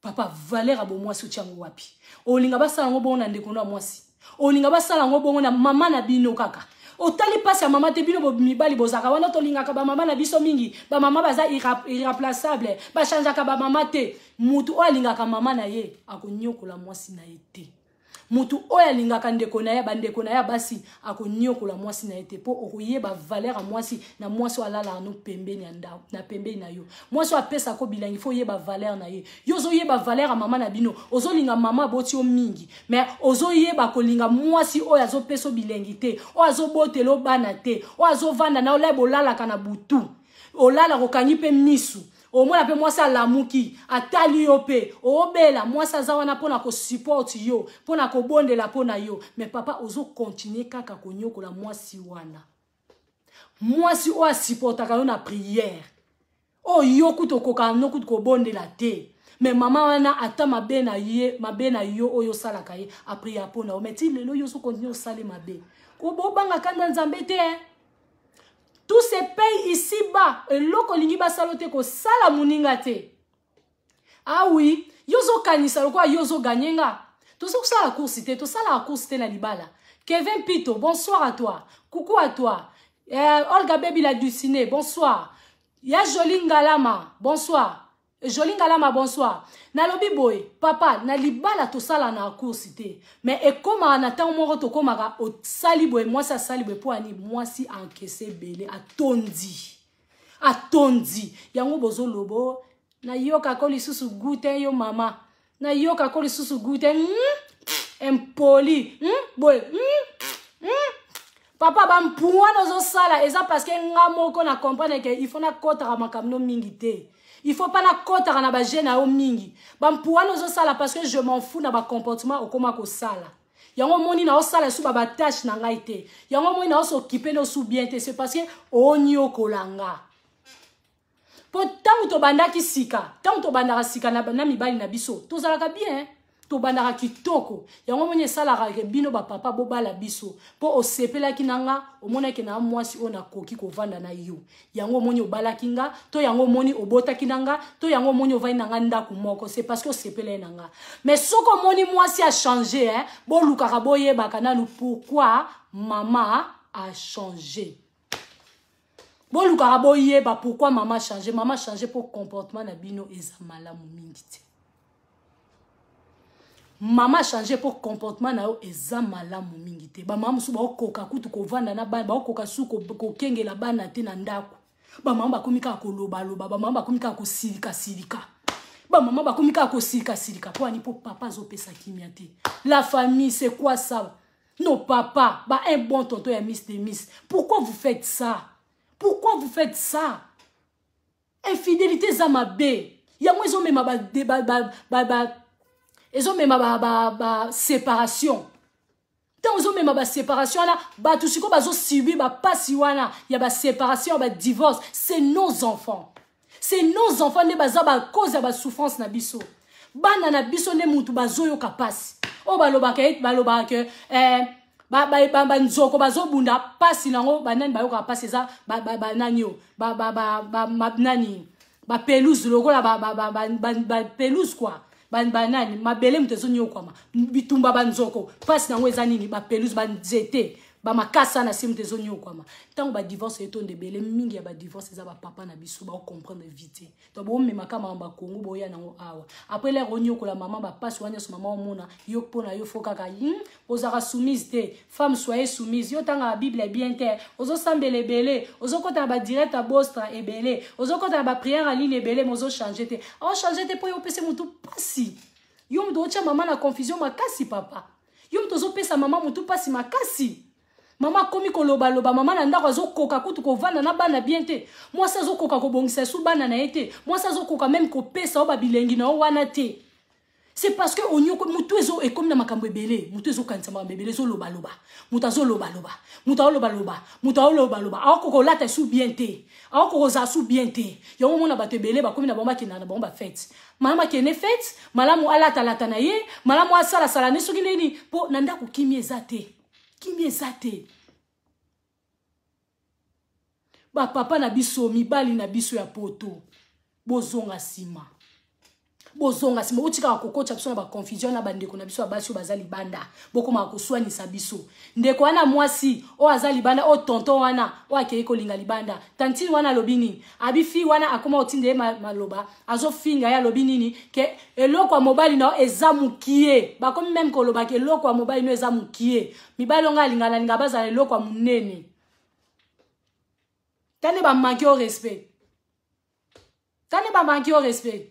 papa Valère abo mwasi uchangu wapi olinga basala ngo bongo na ndeko na mwasi olinga basala ngo bongo na mama na bino kaka otali pasi ya mama te bino mibali bozaka wana tolingaka ba mama na biso mingi ba mama baza irreplaçable ba changeaka ba mama te mutu oyo alingaka mama na ye akonyokola mwasi na ye te mutu oyo alingaka ndeko na ye bandeko na ye basi akonyokola mwasi na ye te po okoyeba valeur ya mwasi na mwasi alala no pembeni na pembeni na yo mwasi apesa ko bilangi fo yeba valeur na ye yo zo yeba valeur ya mama na bino ozolinga mama boti o mingi mais ozoyeba kolinga mwasi oyo azopesa bilangi te oyo azobotelo bana te oyo azovanda na olai bolalaka na butu olala kokangi pe misu au moins pe mwasi alamuki atali yo pe obela mwasi azawana pona ko support yo pona ko bondela pona yo mais papa ozo continuer kaka konyokola mwasi wana mwasi o supportaka yo na prière o yo kutokoka no kuto bondela te mais mama wana ata mabe na yo oyo salaka ye a prière pona o meti lelo yo so continuer o sale mabe ko bobanga kanda nzambe te tous ces pays ici-bas, et l'oko lingi ba salote ko sala muninga te. Ah oui, yozo kanisa loko yozo ganyenga. Tout ça la course te, tout ça la course te na libala. Kevin Pito, bonsoir à toi. Coucou à toi. Olga Baby la Duciné, bonsoir. Ya Jolinga Lama, bonsoir. Jolinga Lama, bonsoir. Nalobi boy, papa, na libala to sala na course te. Mais et comme en attend moro to komaka o sali boy, moi ça sali boy pour ani moi si encaissé belé atondi. Atondi. Yango bozo lobo na yoka koli susu gute yo mama. Na yoka koli susu gute impoli. Boy. Papa bam pouana zo sala eza parce que ngamoko na comprendre que il faut na kota makamno mingi te. Il faut pas na kota na ba jeune au mingi. Bam pouana zo sala parce que je m'en fous na ba comportement okoma ko sala. Yango moni na osala su ba tâche na ngai te. Yango moni na oso occuper no su bien te c'est parce que onyo kolanga. Po tango to banda ki sika, tango to banda sika na mibali na biso. To zalaka bien. to bandaka kitoko yango moni esalaka ke bino bapapa bobala biso mpo osepelaki na nga omonaki na mwasi oyo nakoki kovanda na yo yango omoni obalaki nga to yango omoni obotaki na nga to yango omoni ovandi na nga ndako moko c'est parce que osepelai na nga mais soki omoni mwasi a changé bolukaka boyebaka nanu pourquoi mama a changé bolukaka boyeba pourquoi mama a changé pour comportement na bino eza malamu mingi te Maman a changé pour comportement na yo eza malamu mingi te. Ba mama musu ba okoka kutu kovanda na bana ba okoka su ko kengela bana te na ndako. Ba mama bakomika koloba loba, ba mama bakomika ko silika. Ba mama bakomika ko silika po ani po papa zo pesa kimia te. La famille c'est quoi ça? Non papa, ba un bon tonton et miss de miss. Pourquoi vous faites ça? Pourquoi vous faites ça? Infidélité za mabe. Ya moi zo mema ils ont même ma séparation. Tant ils ont même ma séparation là, bah tout ce qu'on va subir, bah pas si wana, il y a ma séparation, bah divorce, c'est nos enfants. C'est nos enfants ne baza ba cause ba souffrance na biso. Bana na biso ne mutu bazoyo kapasi. O baloba ke ba nzoko bazo bunda pasi nango banani ba yo kapasi za ba nanyo ba nani ba pelouse lokola ba pelouse quoi. Banani mabele mtezo nyokwama bitumba banzoko pasi nango ezanini ba pelouse banzete ba makasa na sim mtezo nyokwama tango ba divorce etonde bele mingi ya ba divorce eza ba papa na biso ba comprendre vite to bo mema kama ba Kongo boya nango awa après les ronyokola maman ba pasi wanya so maman omona yo pona yo fokaka ozara soumise te femme soyez soumise yo tanga la Bible bien terre ozo sambele belé ozo kota ba direct à bostra et belé ozo kota ba prière en ligne belé mozo changer te o changer te po yo pese mutu pasi yo mdo cha maman na confusion makasi papa yo mdo zo pesa maman mutu pasi makasi Maman komi koloba loba maman na ndako azokoka kutu kovanda na bana bien te. Moi ça azokoka kobongisa su bana na ete. Moi ça azokoka même kopesa o ba bilengi na wana te. C'est parce que onyoko mutu ezo e comme na makambo ebele, mutu ezo kanisa makambo ebele zo loba loba. Mutu azo loba loba. Mutu azo loba loba. Mutu azo loba loba. Akoko lata su bien te. Akoko za su bien te. Yo mona ba tebele ba komi na bomba ki na bomba fête. Malama ki ne fête, malamu alata lata na ye, malamu asala sala ne soki nini po na ndako kimi ezate. Kimi ezate. Ba papa na biso mibali na biso ya poto. Bozonga sima. Bozonga sima. Otika kokocha biso na ba confusion na bandeko na biso ya basi bazali banda. Bokoma koswani sa biso. Ndeko wana mwasi o azali banda o tonton wana o akeye kolinga libanda. Tantini wana lobini. Abifi wana akoma otinde maloba. Azo finga ya lobini ke eloko mobali na ezamukie. Ba komi même koloba ke eloko mobali no ezamukie. Mibali nga lingana linga bazala eloko munene. Tane ba manquer au respect. Tane ba manquer au respect.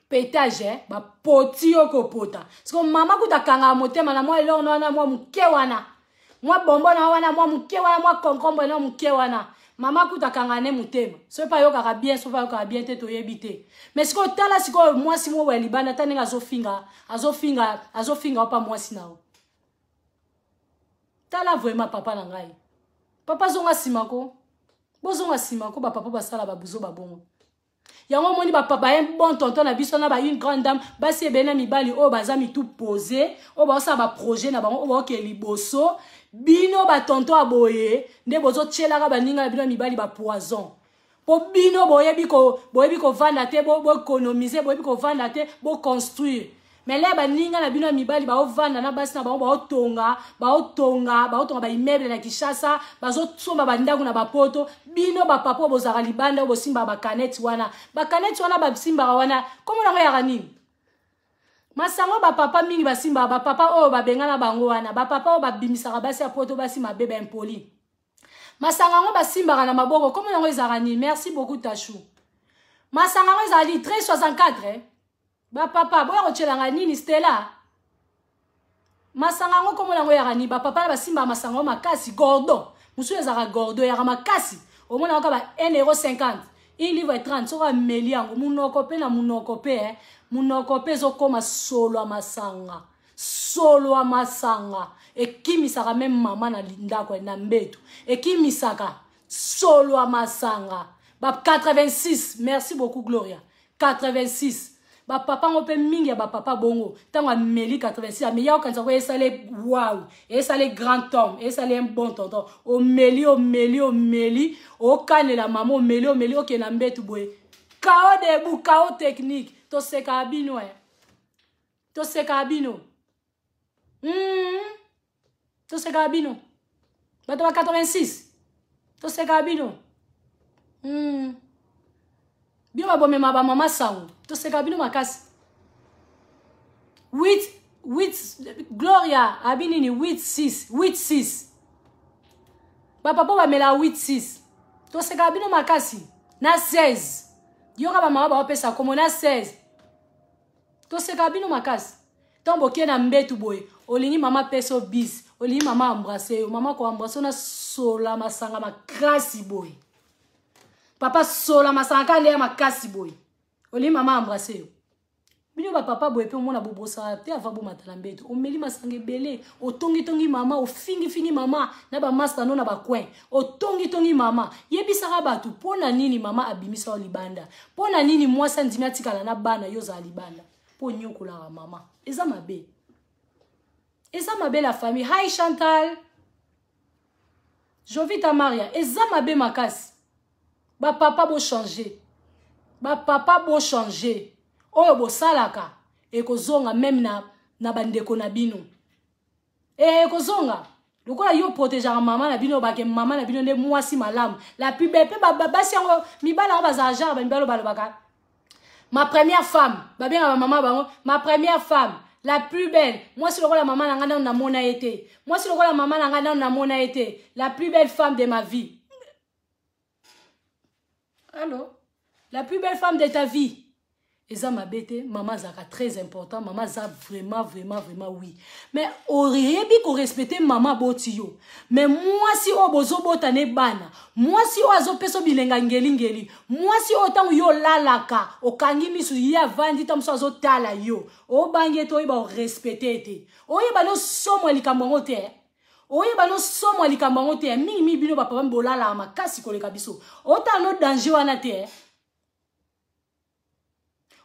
Pétage, ba poti yoko pota. Parce que maman kuta kanga motema na moi elor na moi muke wana. Moi bombo na wana moi muke wana moi concombre na muke wana. Maman kuta kanga ne motema. So pa yoka bien, so pa yoka bien te to yebite. Mais ce que tala siko moi si mo weli bana tane nga azofinga pa moi sinao. Tala vraiment papa na ngai. Papa zonga simako. Bozonga simako ba papa basala ba buzo ba bongo. Yango moni ba papa un bon tonton na biso na ba une grande dame ba se bena mibali o bazami tout posé o ba sa ba projet na bango o ba ke liboso bino ba tonton aboye nde bozo tchela ka baninga bino mibali ba poison. Po bino boye biko vanda te bo économiser boye biko vanda te bo construire. Mais là baninga na bino mibali ba ovanda na basi na ba otonga ba immeuble na Kishasa bazo tsomba bandaku na bapoto bino ba papa bozaka libanda bo simba ba canette wana ba simba wana komo na ya nini masango ba papa mingi ba simba ba papa o ba benga na bango wana ba papa o ba bimisaka basi ya poto basi mabebe impoli masango ba simba na maboko komo na ezaka nini. Merci beaucoup Tachou. Masango ezali 1364 Ba papa, boya kochelanga nini Stella? Masangango komo lango ya rani, ba papa ba simba masango makasi Gordon. Musu ezaka Gordon ya makasi. Omona ka ba 1,50 €. Il livre 30 so ka meliango munoko pe na munoko pe munoko pe zo koma solo a masanga. Solo a masanga. Ekimisaka même mama na lindako na mbeto. Ekimisaka solo a masanga. Ba 86, merci beaucoup Gloria. 86 Ba papa ngope mingi ya ba papa bongo. Tango a meli 86 mais ya okanza ko esale wow, esale grand homme, esale un bon tonton. O meli o kanela maman o meli o kena mbetu boy. Kao debu, kao technique. To seka abino To seka abino. To seka abino. Bato ba 86. To seka abino. Bino ba bome ma ba mama sango. To seka abino makasi. 8 Gloria abinini 8-6. Ba papa ba mela 8-6. To seka abino makasi. Na 16. Yoka ba mama ba opesa komo na 16. To seka abino makasi. Tombo kie na mbetu boy. Olingi mama peso bis. Olingi mama embrasser yo. Mama ko embrasser na sola masanga makasi boy. Papa sola masanga kale makasi boy. Olingi mama embrasser yo. Bino ba papa boy pe mona bobosa te ava bo matala mbetu. O meli masanga belé. O tongi mama, o fingi mama na ba master no na ba coin. O tongi mama. Yebisaka batu pona nini mama abimisa o libanda. Pona nini mwasa ndimi atikala na bana yo za libanda. Po nyokola mama. Eza mabe. Eza mabe la famille. Hi Chantal. Jovita Maria. Eza mabe makasi. Ba papa bo changer. Ba papa bo changer. Oyo bo salaka. Eko zonga même na bandeko na bino. Eko zonga. Lokola yo protéger maman na bino bake maman na bino nde mwasi malamu. La plus belle pe basi yango mibala ba za jar ba mibalo baka. Ma première femme, maman, ma première femme, la plus belle. Moi, si le rôle de maman n'a mona été. Moi, si le rôle de maman n'a mona été. La plus belle femme de ma vie. Allô? La plus belle femme de ta vie. Et ça m'a bêté. Maman, ça très important. Maman, ça vraiment, oui. Mais, aurait-il qu'on respecte maman botiyo. Mais moi, si on bozo botane bana. Moi, si on azo peso bilenga ngeli. Moi, si autant yo lalaka. O kangi misu ya vandi tam so azo tala yo. O bange to iba o respecte te. O yeba no somo likambo te. O yeba no somo likambo te. Mi bino ba papa mbolala makasi koleka biso. O ta no danger wana te.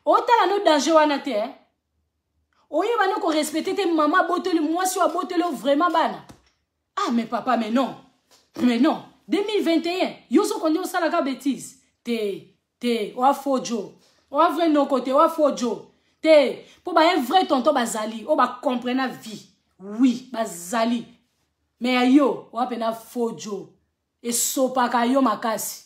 Otala no danger wana te. Oye ba no ko respecter te maman boteli moi si wa boteli vraiment bana. Ah mais papa mais non. Mais non. 2021, yo so kondi osala ka bêtise. Te wa fojo. Wa vrai no côté wa fojo. Te pour ba un vrai tonton bazali, o ba comprendre vie. Oui, bazali. Mais yo, wa pena fojo. E sopa ka yo makasi.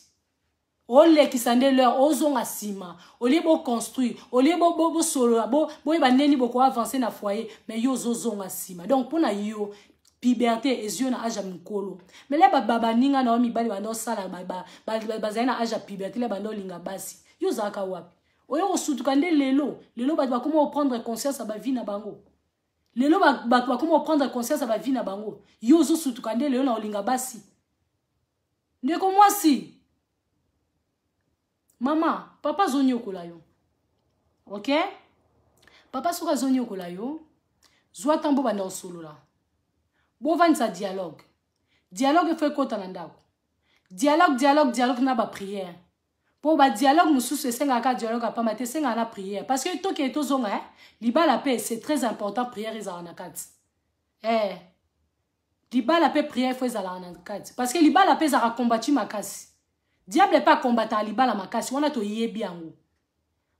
Ole qui s'en est leur ozon asima, ole bo construire, ole bo solo, bo ba neni boko avancer na foyer, mais yo zozon asima. Donc pour na yo puberté ezio na aja mkolo. Mais là baba ninga na mi bali bando sala ba na aja puberté là bando linga basi. Yo zaka wapi? Oyo osutukande lelo ba comment prendre conscience ba vie na bango. Lelo ba comment prendre conscience ba vie na bango. Yo zo sutukande lelo na linga basi. Ndeko moi si Maman, papa zonyo kolayo. Ok? Papa soka zonyo kolayo. Zwa tambo banda solo la. Bo van sa dialogue. Dialogue fait kota nandako. Dialogue na ba prière. Po ba dialogue mususu senga ka dialogue pa mate senga na prière parce que to ke to zonga liba la paix c'est très important prière ezana kat. Liba la paix prière faut ezana kat parce que liba la paix za combattu makasi. Diable n'est pas combattant à libala makasi wana to yebi yango.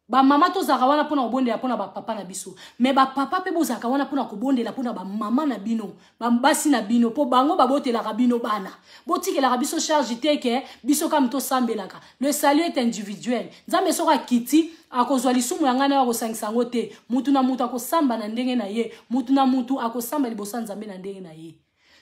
Ba mama to zaka wana pona obonde ya pona ba papa na biso. Mais ba papa pe bozaka wana pona kobonde la pona ba mama na bino, ba mbasi na bino po bango ba botela ka bino bana. Botike la biso charge teke biso kam to sambelaka. Le salut est individuel. Nzambe soka kiti akozwa lisumu yanga na akosangisa ngo te. Mutu na mutu akosamba na ndenge na ye, mutu na mutu akosamba libosa nzambe na ndenge na ye.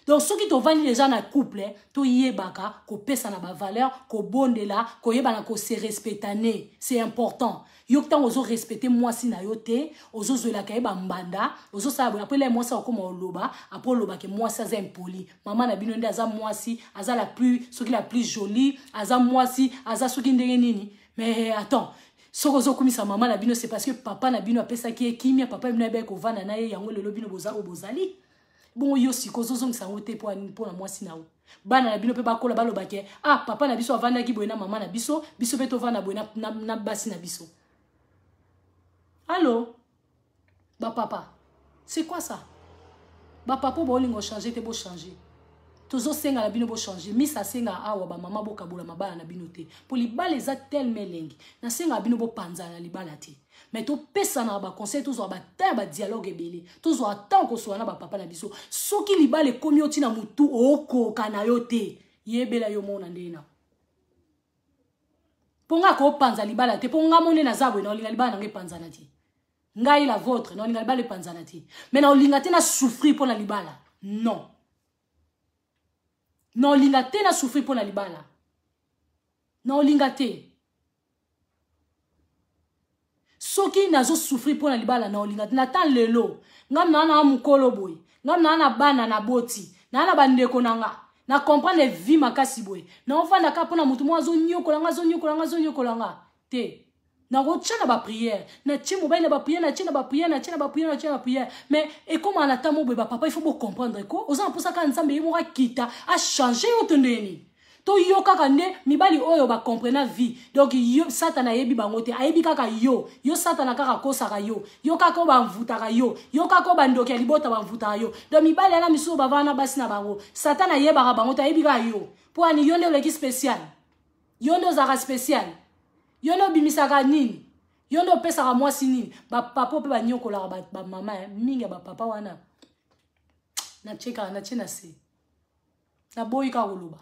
Donc, ceux qui te vendent les gens dans le couple, to yebaka, ko pesa na ba valeur, ko bondela, ko yebana ko se respectane. C'est important. Yo tant ozo respecter moi si na yo te, ozo zola ka yeba mbanda, ozo sa après les moi ça comme loba, après loba que moi ça c'est impoli. Maman na bino ndi aza moi si, aza la plus, ceux qui la plus jolie, aza moi si, aza ceux qui ndenge nini. Mais attends, sokozo komisa maman na bino c'est parce que papa na bino apesa ki ekimia, papa bino be ko vana na ye yango lelo bino boza obozali. Bon yo si kozozo ngisangote pour na mwasi na o bana na bino pe bakola baloba ke ah papa na biso avanda ki boyena mama na biso pe to vanda boyena na basi na biso. Allô? Bah papa, c'est quoi ça? Bah papa, bon, on changer, t'es beau changer. Toujours senga la bino bo changer. Misa senga awa ba mama bo kabula mabala na bino te. Pour li bala eza tellement lengi. Na senga bino bo panza na li bala te. Mais to pesa na ba conseil toujours ba ta ba dialogue ebele. Toujours attend ko so na ba papa na biso. Soki li bala komi oti na mutu oko kana yo te. Yebela yo mona ndena. Ponga ko panza li bala te. Ponga mone na zabwe na linga li bala nge panza na ti. Ngai la vôtre na linga li bala panza na ti. Mais na linga te na souffrir pour na li bala. Non. Non linga te na souffrir pour la libala. Non linga te. Soki nazo souffrir pour la libala non linga te. Natan lelo. Ngam na na mukolo boy. Ngam na na bana na boti. Na na bandeko nanga. Na comprendre vie makasi boy. Na ofanda ka pona mutu mo azo nyokolanga zo nyokolanga zo nyokolanga. Te. Na rocha ba prière. Na ti mobile na ba prière, na ti na ba prière, na ti na ba prière, na ti na ba prière. Mais et comment on attend mo ba papa il faut beaucoup comprendre quoi. Oza pour ça quand nzambe yemo ka kita a changer otondeni. To yo kaka nde mibali oyo ba comprendre vie. Donc yo satana yebi bango te. Ayebi kaka yo. Yo satana kaka kosaka yo. Yo kaka ba mvutaka yo. Yo kaka ba ndoki libota ba mvutaka yo. Donc mibali ana miso ba vana basi na bango. Satana yeba bango te ayebi ka yo. Pour ani yo le qui spécial. Yo ndo zaka spécial. Yono bimisaka nini? Yono pesaka mwasi nini? Ba papa pe ba nyokola ba mama minga ba papa wana. Na cheka na chena se. Na boy ka koloba.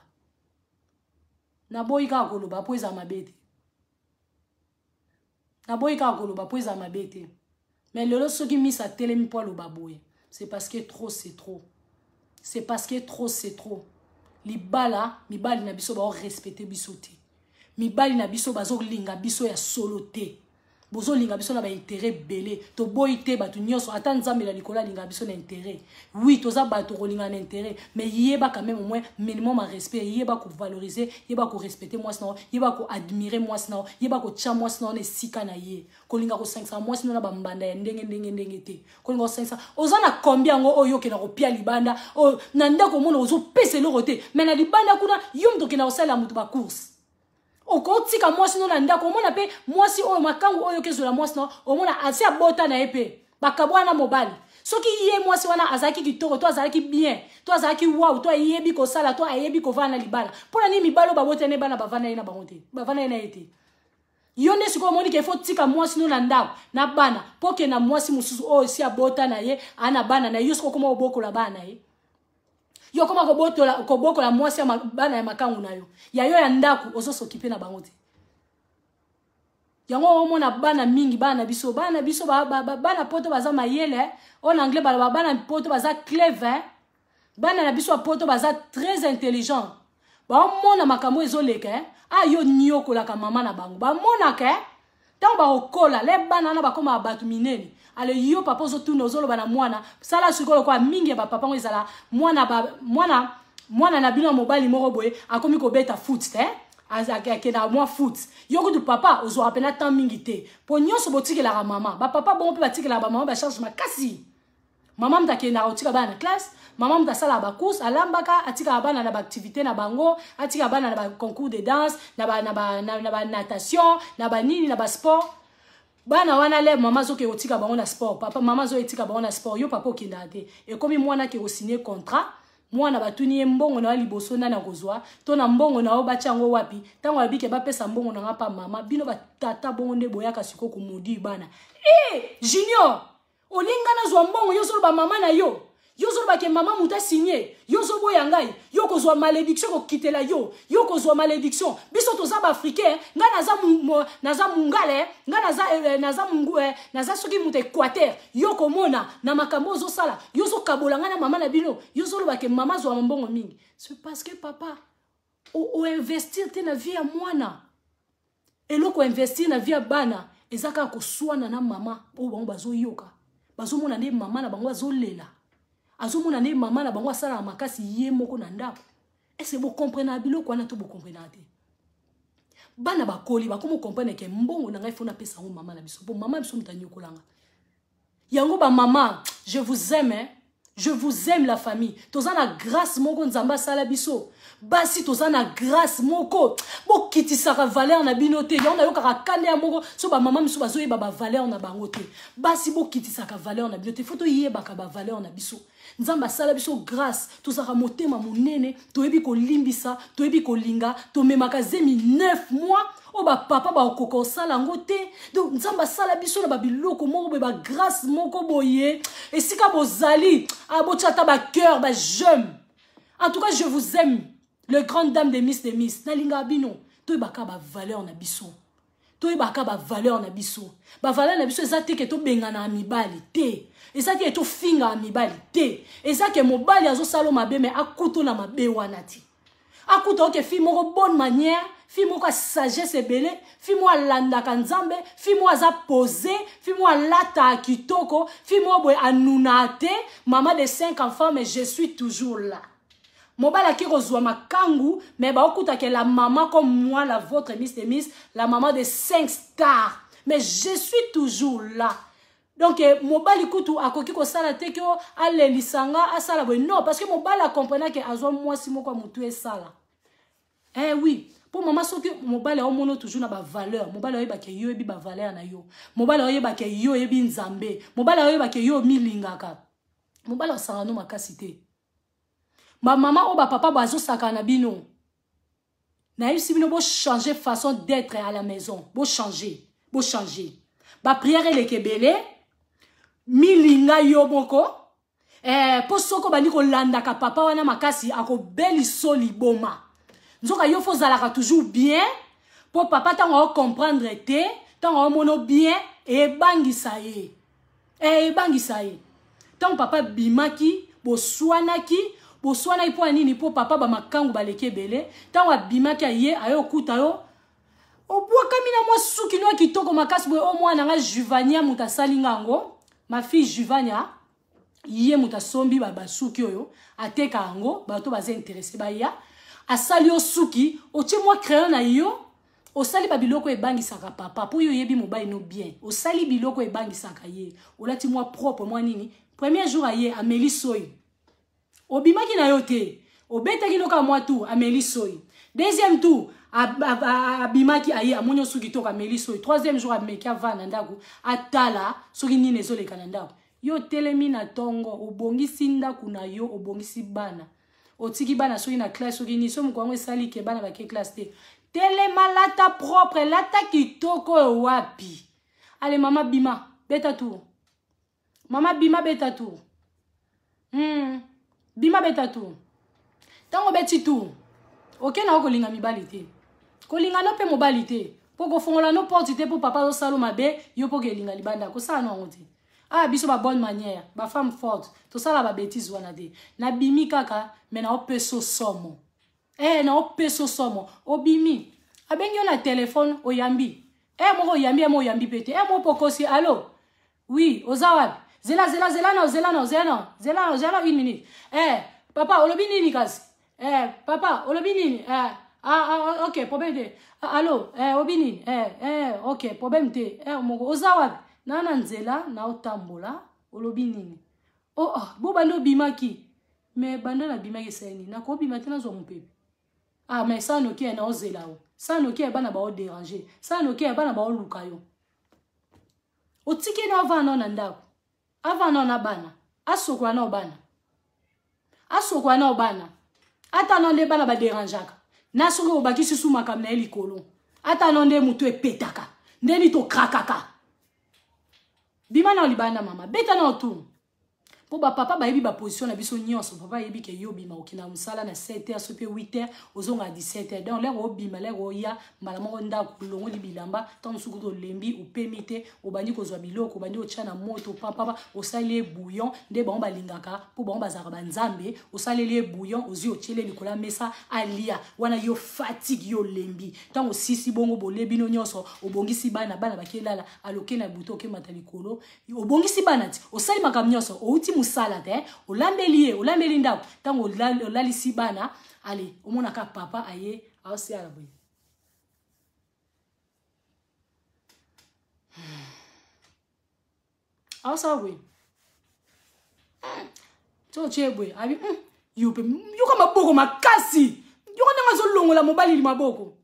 Na boy ka koloba po eza mabete. Na boy ka koloba po eza mabete. Mais lelo soki misa telemi po lo baboye. C'est parce que trop c'est trop. C'est parce que trop c'est trop. Libala, mibali na biso ba respecter bisote. Mibali na biso bazo linga biso ya solo te. Bozo linga biso na ba intérêt belé. To boy te batu nyonso ata nzambe la likola linga biso na intérêt. Oui, toza batu ko linga na intérêt, mais yeba quand même au moins minimum à respect, yeba ko valoriser, yeba ko respecter moi sinon, yeba ko admirer moi sinon, yeba ko tcha moi sinon ne sika na ye. Ko linga ko 500 moi sinon na ba mbanda ya ndenge te. Ko linga ko 500. Ozana combien ngo oyo ke na ko pia libanda, o nanda ko mona ozo pese lo roté, mais na libanda kuna yum to ke na osala mutu ba course. Oko tika mwasi no na ndako omona pe mwasi oyo makangu oyo kezola mwasi no omona asi abota na epe bakabwana mobali soki ye mwasi wana azaki kitoko to azaki bien to azaki wow to yebi ko sala to ayebi ko vana libala pona ni mibalo babota ne bana bavana ina bangote bavana ina ete yone siko moni ke fo tika mwasi no na ndako na bana poke na mwasi mususu oyo si abota na ye ana bana na yusko koma oboko la bana ye yo koma koboko la mwasi ya bana ya makangu na yo ya yo ya ndaku ozo sokipe na bango te yango omona bana mingi bana biso bana poto baza mayele en anglais bana poto baza clever bana na biso poto baza très intelligent ba omona makambo ezoleka yo nyokola ka mama na bango ba mona ke tant ba okola le bana na bakoma abatu minene ale yo papa zo tuna ozolo bana mwana sala sikolo kwa mingi ba papa ngo ezala mwana na bino mobali moko boye akomi ko beta foot azake na moi foot yo ko papa ozo apena tant mingi te po nyonso botikela ka mama ba papa bon pe batikela ba mama ba charge makasi mama mtake na otika bana classe mama mtasala ba course alambaka atika bana na ba activité na bango atika bana na ba concours de danse na ba natation na ba nini na ba sport bana wana le mama zo ke otika bango na sport papa mama zo etika bango na sport yo papa okinda te e komi mwana ke osigner contrat mwana batuni mbongo na liboso na kozwa to na mbongo na obachango wapi tango abike ba pesa mbongo na ngapa mama bino batata bongo nde boyaka siko ko mudi bana junior olingana zo mbongo yo zo ba mama na yo zo ba ke mama muta signé yo zo boya ngai yo kozwa malédiction ko kitela yo kozwa malédiction biso toza ba africain nga naza mungale nga naza mungu naza soki muta Équateur yo komona na makambo zo sala yo zo kabola nga na mama na bino yo zo ba ke mama zo mbongo mingi c'est parce que papa o investir te na vie ya mwana eloko investir na vie ya bana ezaka ko swana na mama o bango bazo yoka bazo mona ne mama na bango bazo lela azomona ne mama na bango asala makasi ye moko na ndako est-ce que vous comprenez biloko wana to vous comprenez te bana bakoli bakomo comprendre ke mbongo na ngai fona pesa ngo mama na biso po mama biso mutanyokolanga yango ba mama je vous aime Je vous aime la famille. Tozana grâce moko nzamba sala biso. Basi tozana grâce moko. Bo kiti saka valeur na binote. Ya on a yo kaka kane ya moko. So ba maman miso bazo yeba ba valeur na bangote. Basi bo kiti saka valeur na binote. Foto yeba ka ba valeur na biso. Nzamba sala biso grâce. Tozaka motema monene. Toyebi ko limbisa. Toyebi ko linga. To memaka zemi 9 mois. O ba papa ba okoko sala ngote. Donc nzamba sala biso na ba biloko moko be ba grâce moko boye. Et si ka bozali abo tchata ba cœur ba j'aime. En tout cas je vous aime. Le grande dame des Miss na linga bino. To baka ba valeur na biso. To baka ba valeur na biso. Ba valeur na biso ezate ke to bengana mibali te. Ezate ke to finga mibali te. Ezate ke mobali azo salo mabe mais akuto na mabe wana ti. Akuto ke fi moko bonne manière. Fi mo ka sagesse belé, fi mo landa kanzambe, fi mo aza posé, fi mo lata kitoko, fi mo boy anunate, maman de 5 enfants mais je suis toujours là. Mobala ki rozwa makangu, mais ba okuta ke la maman comme moi la vôtre Miss, la maman de 5 stars, mais je suis toujours là. Donc mobali kutu akoki ko sala te ko ale lisanga asala boy non parce que mobala comprenait que azwa moi si moko mutu e sala. Eh oui. Pour maman soki mobile o mono toujours na ba valeur mobile oyeba ke yo ebi ba valeur na yo mobile oyeba ke yo ebi nzambe mobile oyeba ke yo milingaka mobile osanga no makasite ba maman o ba papa bazo saka na bino na yisi bino bo changer façon d'être à la maison bo changer ba prière le kebele milinga yo moko po soko bandi ko landa ka papa wana makasi akobeli soli boma. Nzoka yo faut zalaka toujours bien pour papa tango comprendre te tango mono bien et bangisa ye tango papa bimaki bo swanaki po nini po papa ba makangu baleke belé tango bimaki ye ayo kuta yo obwa kamina mwa suki no kitoko makasi bo o mwana nga Juvania mutasalinga ngo ma fille Juvania ye mutasombi ba suki oyo ateka ngo bato baza intéressé ba ya asali osuki otie moi crayon na yo osali ba biloko ebangisaka papa pour yo yebi mobile no bien osali biloko ebangisaka ye olati moi propre moi nini premier jour aye Amélie Soy obimaki na yo te obetaki noka moi tout Amélie Soy deuxième tour abimaki aye amonyo suki to Amélie Soy troisième jour ameki avana ndako atala soki nini ezoleka na ndako yo telemi na tongo obongisi ndako na yo obongisi bana otiki bana soki na classe soki ni so mukwango esali ke bana bake classe te telema lata propre lata kitoko wapi ale mama bima beta tour mama bima beta tour bima beta tour tango beti tour ok na ko linga mibali te ko linga no pe mobali te poko fongola no porte te po papa o salo mabe yo poko linga libanda ko sa no ngote. Ah, biso ba bonne manière, ba femme forte, tout ça la ba bêtise wana de. Na bimi kaka, mais na opeso somo. Na opeso somo. Obimi. Abengi na téléphone oyambi. Mo oyambi pete. Mo pokosi allo. Oui, ozawad. Zela une minute. Papa, olobi nini kasi? Papa, olobi nini? Ok, problème de. Allo, obini. Ok, problème de. Mo ozawad. Nana nzela na otambola olobi nini bo bando bimaki mais bando na bimaki seni na ko bimaki na zo mpepe mais ça no ki na ozela o ça no ki bana ba o déranger ça no ki bana ba o luka yo otiki na vana na ndako avana na bana asokwa na obana ata no nde bana ba dérangeaka na soki obaki susu makam na elikolo ata no nde mutu epetaka ndeni to krakaka. Bima na libanda mama beta na otu po ba papa ba yebi ba position na biso nyonso papa yebi ke yo bima okina musala na 7h sope 8h ozonga 17h donc lero bima lero ya mbala moko ndako longo libilamba tant suku to lembi ou permite obandi kozwa biloko obandi ochana moto papa osali bouillon nde ba lingaka po ba bazaka banzambe osali bouillon ozi ochele likola mesa alia wana yo fatigue yo lembi tant osisi bongo bolebi no nyonso obongisi bana bakelala aloke na buto ke matalikolo obongisi bana ti osali makam nyonso outi musala te olambeli ndako tango olalisi bana ale omona ka papa aye aosi ala boye aosa boye to chebwe abi yupe yuko maboko makasi yuko nanga zo longola mobali li maboko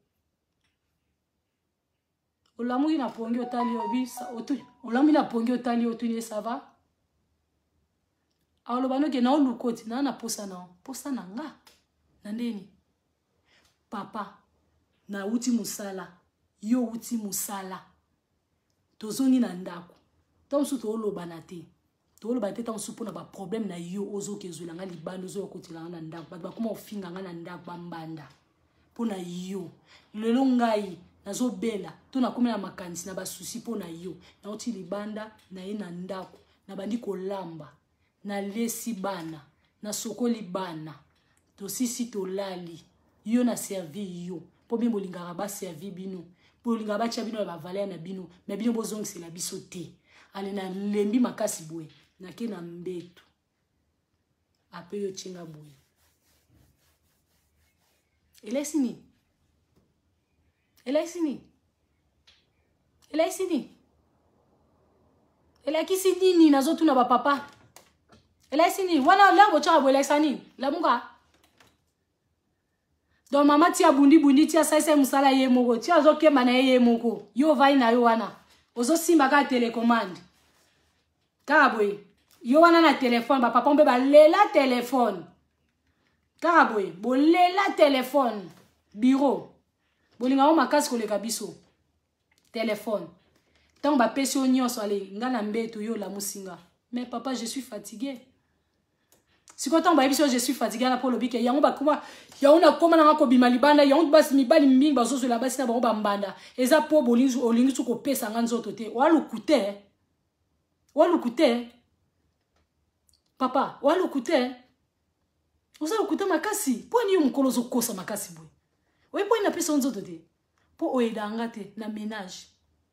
olamu na pongi otali obisa otu olamu na pongi otali otu ni ça va alo bano ke na olukoti na posa na nga na ndeni papa na uti musala yo uti musala tozongi na ndako tonsu to oloba na te to oloba te tonsu pona ba problème na yo ozo kezula nga libando zo okotila na ndako ba kuma ofinga nga na ndako bambanda pona yo lelo ngai nazo bela to na komela makanisi na ba souci pona yo na oti libanda na ye na ndako na bandi kolamba na lesi bana na sokoli bana to sisi to lali yo na servi yo po bi bolingaka ba servi bino bolinga ba tia bino ba valeur na bino mais bino bozongisi la biso te ale na lembi makasi boye na ke na mbeto ape yo chenga boye elesini elakisi nini nazotuna ba papa elesini wana lango cha boye elesani la munga donc mama tia bundi tia saise musala ye moko tia zo kema na ye moko yo vai na yo wana ozo simba ka télécommande karaboy yo wana na téléphone ba papa mbe ba lela téléphone karaboy bo lela téléphone bureau bolinga o makasi ko leka biso téléphone tant ba pesio nyonso ale ngana mbeto yo la musinga mais papa je suis fatigué. Si quand on va je suis fatigué na polo bike yango bakuma yango na koma na ko bima libanda yango basi mibali mingi bazo la basi na bango bambanda eza po bolingi olingi ko pesa nganzo tote walukute papa walukute oza lukute makasi po ni mukolozo kosa makasi boy oui po ina pesa nzo tote po oedanga te na ménage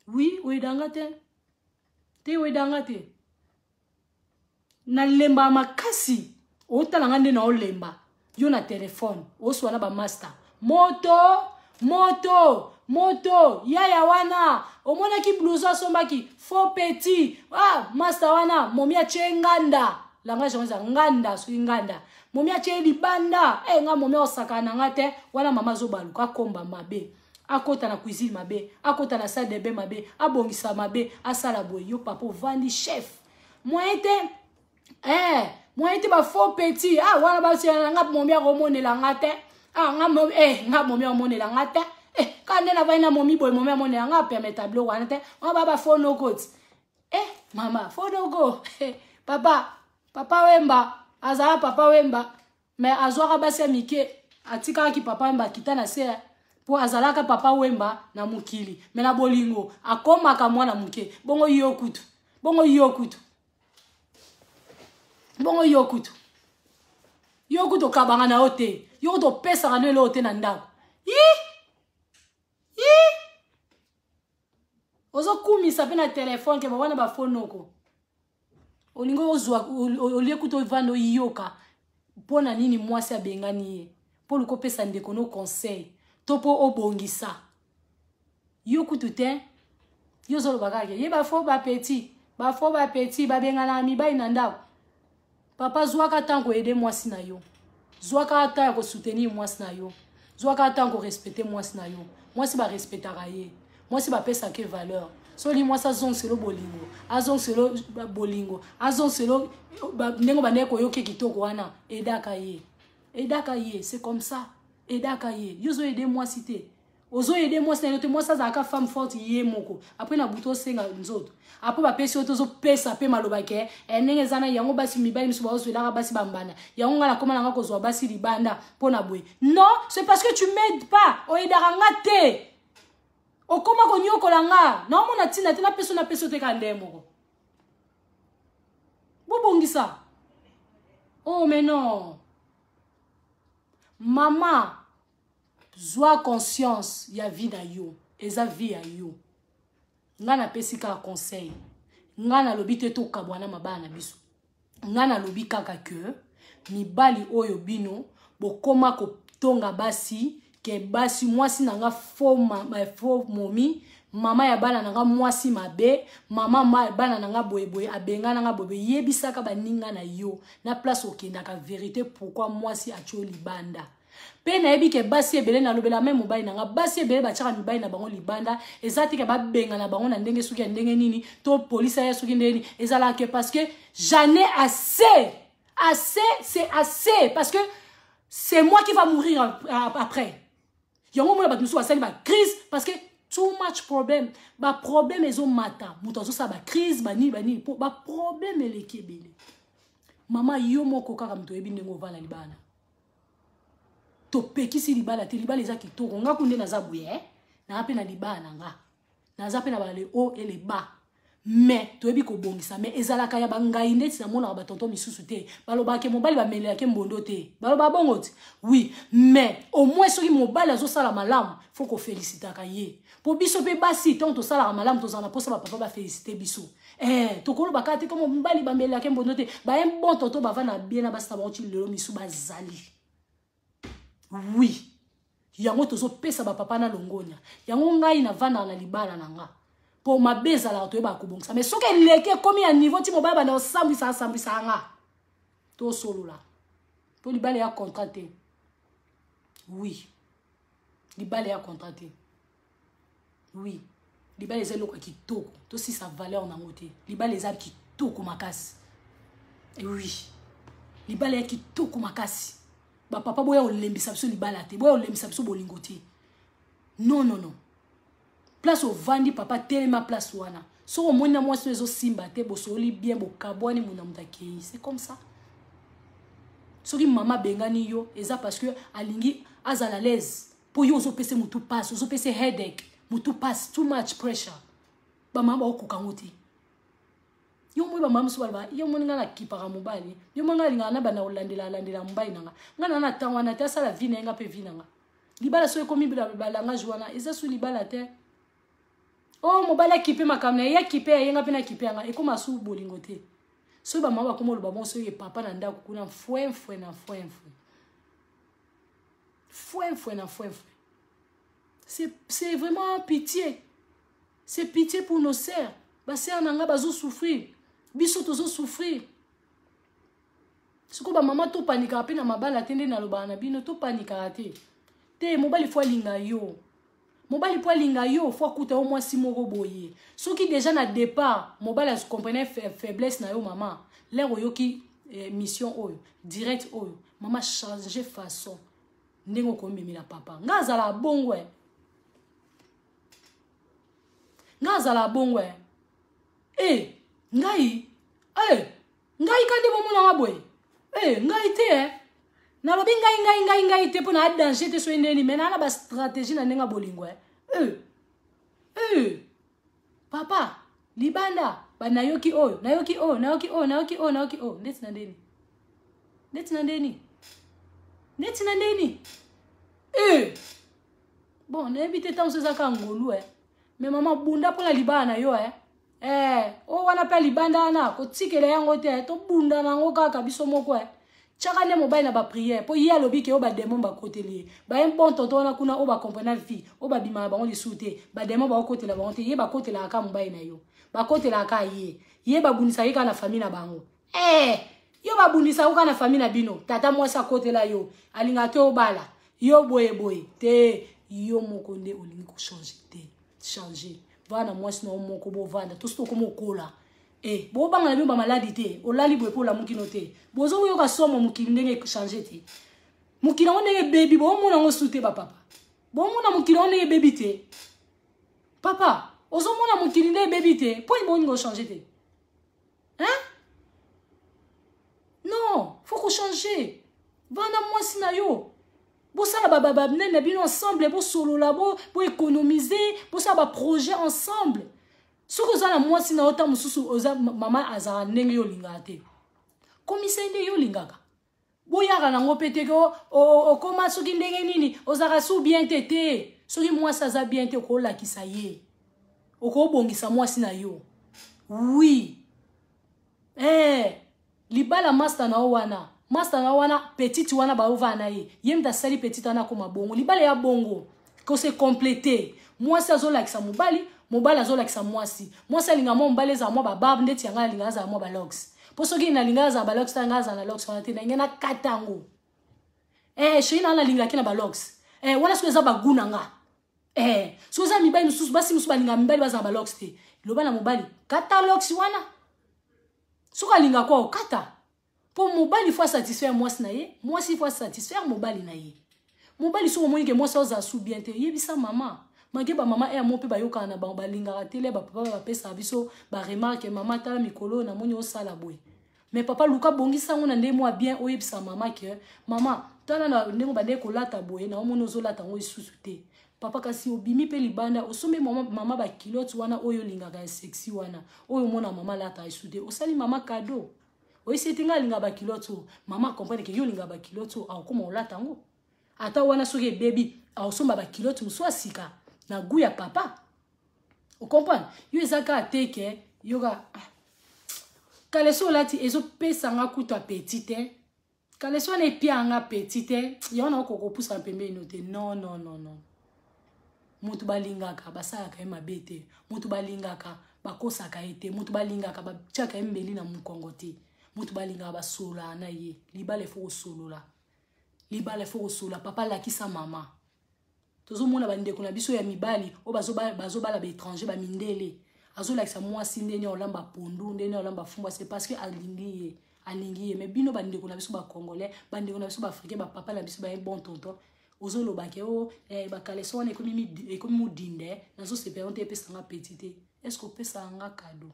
oui oedanga te oedanga te na lemba makasi otala ngande na olemba yo na téléphone oswana ba master moto yaya wana omona ki blouson sombaki faux petit master wana momi ache nganda langa jonza nganda su nganda momi ache libanda nga momi osakana ngate wana mama zo baluka komba mabe akota na cuisine mabe akota na salle de bain mabe abongisa mabe asala boye yo papa vandi chef moi ete ba faux petit wana ba si nga momi akomonela ngate nga momi amonela ngate kande na vaina momi boy momi amonela nga permettable wana te wana ba faux no coat mama faux no go papa wemba azala papa wemba mais azwaka basi mike atika ki papa wemba kitana se po azalaka papa wemba na mukili mais na bolingo akomaka mwana muke bongo yokutu kabanga na ote yokutu pesa kana lo ote na ndako ozo kumisa pe na telefone ke bwana ba phone noko olingo ozwa olikuto vando yoka pona nini mwasi abengani ye po luko pesa ndeko no conseil topo obongisa yokutu te yozo bagage ye ba fo ba petit ba bengana mibali na ndako papa zwaka tango aider mwasi na yo zwaka tango soutenir mwasi na yo zwaka tango respecter mwasi na yo mwasi ba respectera ye mwasi ba pesa ke valeur so li mwasi azon selo bolingo azon selo bolingo azon selo ndengo baneko yoke kitoko wana edaka ye c'est comme ça edaka ye yozo aider mwasi te ozo aider mwasi na yo te mwasi azaka femme forte ye moko après na buto senga nzoto après ba pesi otozo pesa pe maloba ke ndenge zana yango basi mibali misu ba ozwela basi bambana yango ngala koma nanga kozwa basi libanda pona boye non c'est parce que tu m'aides pas oedara ngate okoma ko nyokola nga na mona tina tena peso na peso te ka ndemo bobongisa oh mais non maman zwa conscience ya vie na yo eza vie ya yo nga na pesi ka conseil nga na lobi te to kabwana mabana biso nga na lobi kaka ke mibali oyo bino bokoma ko tonga basi ke basi mwasi nanga faux momi mama ya bana nanga mwasi mabe mama bana nanga boyeboye abenga nanga boyeboye yebisaka baninga na yo na place okendaka vérité pourquoi mwasi atio libanda pe na yebi ke basi ebele na lobela même mobali nanga basi ebele batiaka mibali na bango libanda ezati ke babenga na bango na ndenge suki ya ndenge nini to police ya suki ndenge ezala ke parce que j'en ai assez c'est assez parce que c'est moi qui va mourir après yango mona batu so basali ba crise parce que too much problem ba problème ezo mata muto zo sa ba crise bani ba problème elekebele mama yo moko kaka muto yebi ndenge ovala libana to pekisi libala te libala eza kitoko nga kunde na zabuye na pe na libana nga na zape na bale o et les bas mais to yebi ko bongisa mais ezalaka ya bangai ndeti na mona ba tonton misusu te baloba ke mobali ba melela ke mbondo te baloba bongo te oui mais au moins soki mobali azo sala malamu faut ko féliciter ka ye po biso pe basi tant to sala malamu to zana posa ba papa ba féliciter biso to kolo bakati comme mobali ba melela ke mbondo te ba un bon tonton ba va na bien na ba sa ba oti lelo misu ba zali oui yango tozo pesa ba papa na longonya yango ngai na vana na libala na nga pour ma beza la to ba kubongisa mais soki leke komi à niveau ti mobali ba na sambisa nga to solo la to libala ya contraté oui libala ya contraté oui libala ezelo kwa kitoko to si sa valeur na ngote libala ezali kitoko makasi oui libala ya kitoko makasi ba papa boya olembisa biso libala te boya olembisa biso bolingo te non place au vandi papa telema place wana so au moins moi so simba te bosoli bien bokabwani muna mutakei c'est comme ça soki mama bengani yo eza parce que alingi azala l'aise pour yo zo pese mutu passe zo pese headache mutu passe too much pressure ba mama okukangote yo mwe ba mama so ba yo moninga na kipara mobali yo monga linga na bana olandela mobali nanga ngana na tangwa na ta sala vina nga pe vina nga libala so ekomi bila nga joana eza su libala te oh mobala kipe makamna ya kipe yenga pe na kipe nga ekoma su bolingo te so ba mama komo lo ba bon so ye papa na ndako kuna fwe c'est vraiment pitié c'est pitié pour nos sœurs ba sœurs nanga bazo souffrir biso tozo souffrir siko ba mama to panika pe na mabala tende na loba na bino to panika te mobali fo linga yo mobali po linga yo fo kuta au moins si moko boye soki déjà na départ mobali a comprenait faiblesse na yo mama l'ero yo ki mission oyo direct oyo mama changer façon ndengo ko memela papa ngazala bongwe ngai kande bomona ngabwe ngai te na lobi ngai te pona danger te so ndeni mais na ba stratégie na ndenga bolingo papa libanda ba nayoki oyo neti na ndeni bon na ebite tant ça ka ngolu mais maman bunda pona libana na yo o wana pe libanda na ko tikele yango te to bunda nango kaka biso moko chaka ne mobile na ba prière po ya lobi ke o ba démon ba koteli ba un bon tonton na kuna o ba comprendre vie o ba bima ba on li souté ba démon ba kotela ba on te ye ba kotela ka mobile na yo ba kotela ka ye ba bunisa ye ka na famille na bango yo ba bunisa ka na famille na bino tata moi sa kotela yo alinga te o bala yo boye te yo moko nde olingi ko changer vana moi sino moko bo vanda to sto komo kola bo banga na bimba maladi te olali boye po la mukino te bozo yo ka somo mukino ndenge changer te mukino ndenge baby bo mona ngo sute ba papa bo mona mukino ndenge baby te papa ozo mona mukino ndenge baby te po bo ngo changer te non faut ko changer vana moi sina yo bo sala baba nene bino ensemble bo solo la bo économiser bo sala ba projet ensemble soko za na mwasi na ota mususu oza mama azara ndenge yo linga te komisa ndenge yo lingaka bo yaka nango pete ko okoma soki ndenge nini ozara su bien tete soki mwasi aza bien te ko lakisa ye okobongisa mwasi na yo oui libala master na wana Master nga wana petite wana ba ova na ye. Yem da sali petite wana koma bongo. Libala ya bongo. Ko se compléter. Mwasi azolakisa mobali, mobali azolakisa mwasi. Mwasi alinga mo mbale za mo ba barbe ndeti yanga alinga za mo ba locks. Po soki na linga za ba locks tanga za na locks wana te na ngena katango. Shina na linga kina ba locks. Wana so eza ba guna nga. So eza mibali mususu basi mususu balinga mibali baza ba locks te. Loba na mobali kata locks wana. Soka linga kwa kata. Po mobali faut satisfaire mwasi na ye, mwasi faut satisfaire mobali na ye. Mobali so omoni ke mwasi oza su bien te yebisa mama. Mage ba mama mo pe ba yoka na ba linga tele ba papa ba pesa biso ba remarque mama tala mikolo na moni osala boy. Mais papa luka bongisa ngona ndemo bien oyebisa mama ke mama tala na ndemo ba ndeko lata boy na omoni ozolata ngo isusu te. Papa kasi obimi pe libanda osombe mama ba kilote wana oyo linga ga sexy wana oyo mona mama lata isude osali mama cadeau. Oyi setinga linga ba kiloto mama comprendre que yo linga ba kiloto akoma olata ngo. Ata wana soki baby osomba ba kiloto muso asika na goût ya papa. O comprendre? Yo ezaka ateke yoga kaleso lati ezo pesa nga kuta petite. Kaleso ne pia nga petite. Yona okoko pusa pembe inote. Non. Mutu balingaka basaka ema bete. Mutu balingaka bakosaka ete. Mutu balingaka bachaka embeli na mukongo te. Mutu balingaka basola na ye. Libale fo solola. Libale fo solola. Papa lakisa mama. Tozo mona bandeko na biso ya mibali o bazo bala ba étranger ba mindele. Azo lakisa mwasi ndeni olamba pondu ndeni olamba fumba c'est parce que alingiye mais bino bandeko na biso ba congolais bandeko na biso ba africain ba papa na biso ba bon tonton ozolo ba ke o ba kaleso wana ekomi mudinde nazo se permettre pesa nga petite. Est-ce que pesa nga cadeau?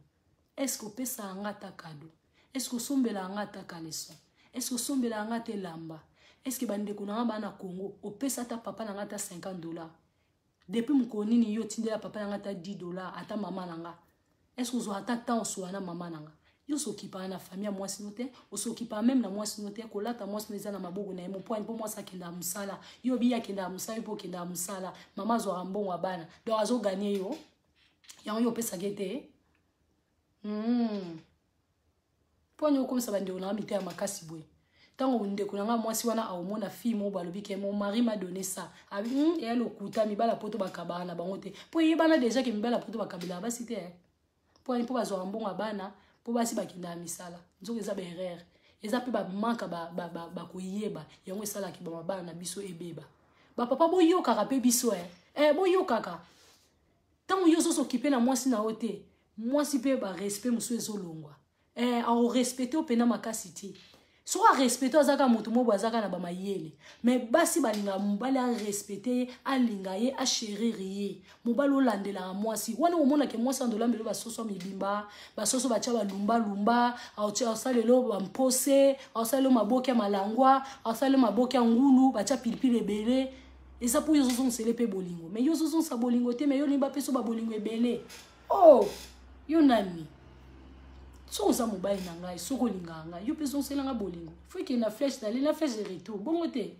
Est-ce que pesa nga ta cadeau? Est-ce que sombela nga ta kaleso? Est-ce que sombela nga te lamba? Est-ce que bandeko na nga na Congo o pesa ta papa na nga ta $50? Depuis mukoni ni yo tindela papa na nga ta $10 ata mama na nga. Est-ce que ozo ata temps so na mama na nga? Yo s'occupe na famille moi sinote, o s'occupe même na moi sinote ko lata moi sinote na mabogo na mo point po moi sa kenda musala. Yo biya kenda musala po kenda musala. Mama zo rambon wa bana. Donc azo gagner yo. Yo pesa gete. Ponyo comme ça bande na mité ya makasi boy. Tango ndeko na nga mwasi wana aomona fille mo balobi ke mon mari m'a donné ça. Abi et elle okuta mi bala poto bakaba na bango te. Po yebana déjà ke mi bala poto bakabila ba cité. Po bazo rambon wa bana. Po basi bakinda misala nzoka eza ba erreur eza pe ba manka ba koyeba yango esala ki ba mabana na biso ebeba ba papa boyoka ka pe biso boyoka ka tango yo so s'occuper na mwasi na ote mwasi pe ba respect muso ezolongwa a respecter opena makasi ti so a respecter azaka moto mo bazaka na ba mayele mais basi balinga mbali a respecter alinga ye a chérir ye mobali olandela mwasi wana omona ke mwasi andola mbelo basoso mibimba basoso bacha lumba aotia osalelo bampose osalelo maboke malangwa osalelo maboke ngulu bacha pilipili ebele eza po yo zozo sele pe bolingo mais yo zozo sa bolingo te mais yo limba peso ba bolingo ebele oh yo nani so za mobile na ngai soko linganga yo peso sela nga bolingo faut que na flèche d'aller la flèche de retour bongo te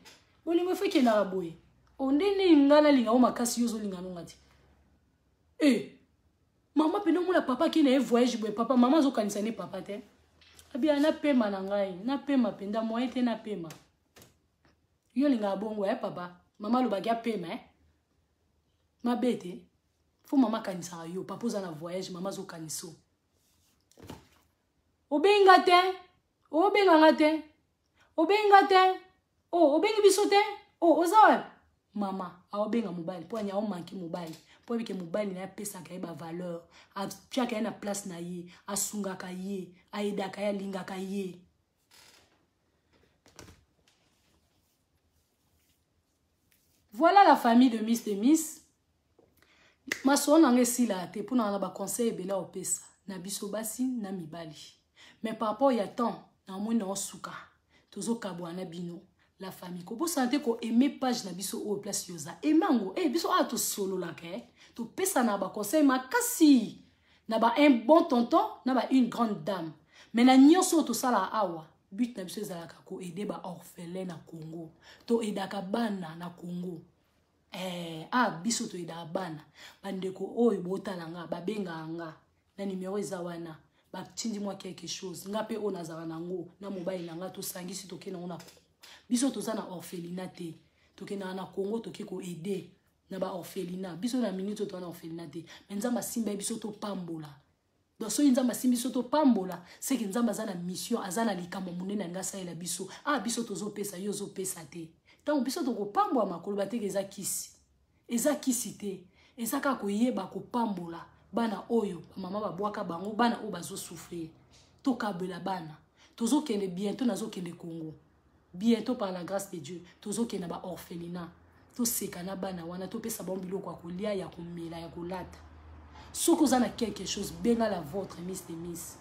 bolingo faut que na boye ondeni ngana linga o makasi yo zo linga no ngati mama pena mona papa ki na voyage boye papa mama zo kanisa ne papa te abia na pema na ngai na pema penda moyen te na pema yo linga bongo papa mama lo bagia pema ma bete faut mama kanisa yo papa za na voyage mama zo kaniso obenga te obenga te obengi biso te ozawa mama aobenga mobile po anya o manki mobile po bike mobile na pesa ka ba valeur a piaka na place na ye asunga ka ye aida ka ya linga ka ye voilà la famille de Miss Demis maso na ngesila te pour na ba conseil bela opesa na biso basi na mibali. Mais par rapport à temps, na mona osuka, tozo kabwana bino, la famille. Ko bo santé ko aimer page na biso o place yoza. Emango, biso a to solo la ke, to pesa na ba conseil makasi. Na ba un bon tonton, na ba une grande dame. Mais na nyonso to sala awa, but na biso ezalaka ko aider ba orphelin na Congo. To aidaka bana na Congo. Biso to aidaka bana. Bandeko oyo botalanga, babenga nga. Na numéro eza wana. ba tindi moi quelque chose ngape o nazara nango na mobile nanga to sangisi toke na ona biso toza na orphelinat te toke na Congo toke ko aider na ba orphelinat biso na minute to na orphelinat te nzamba simba biso to pambola donc so nzamba simbi biso to pambola c'est que nzamba za na mission azana likambo munene nga saela biso biso tozo pesa yo zo pesa te donc biso to ko pambola makolo bateke eza kisi te eza ka ko yeba ko pambola bana oyo mama babwaka bango bana o bazo souffrir to kabela bana tozo kende bientôt nazo kende Congo bientôt par la grâce de Dieu tozo kende ba orphelinat to sekana bana wana to pesa bon biloko kwa kolia ya komela ya kolata soko za na quelque chose benga la vôtre miss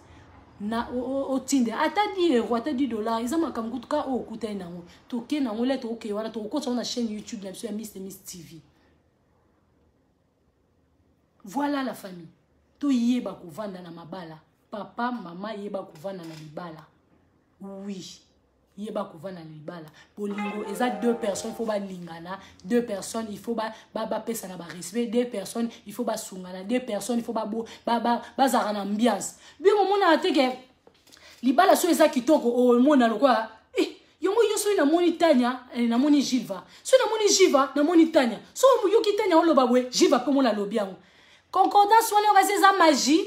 na o tinde ata 10 euros ata 10 dollars ils ont comme kutuka o kutai nango to ke nango le to ke wana to ko na chaîne YouTube na sur Miss TV. Voilà la famille. To yeba kovanda na mabala. Papa, maman yeba kovanda na libala. Oui. Yeba kovanda na libala. Bolingo, eza 2 personnes, il faut ba lingana. 2 personnes, il faut ba pesa na ba respect. 2 personnes, il faut ba sungana. 2 personnes, il faut ba zarana ambiance. Bi momona ateke libala so eza kitoko o mona lokwa. Yongo yoso na moni Tanya, na moni Jiva. So na moni Jiva, na moni Tanya. So yoki Tanya on lo babwe, Jiva pe mona lobiango. Concordance wana eza eza magie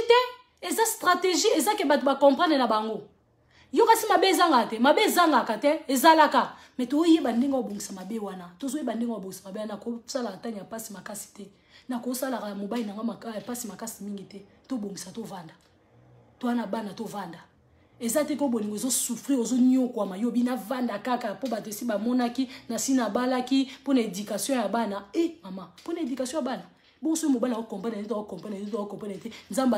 te eza stratégie eza ke bat ba comprendre na bango yo kasi mabe zanga kate ezalaka mais to yeba ndinga obungisa mabe wana tozo yeba ndinga obungisa mabe na ko sala Tanya pasi makasi te na ko sala ka mobile na ngama pasi makasi mingi te to bungisa to vanda to ana bana to vanda eza te ko bolingo zo souffrir ozo nyokwa mayo bina vanda kaka po batesi ba monaki na sina balaki pour l'éducation ya bana mama pour l'éducation ya bana bon ce mobile on comprendre nzamba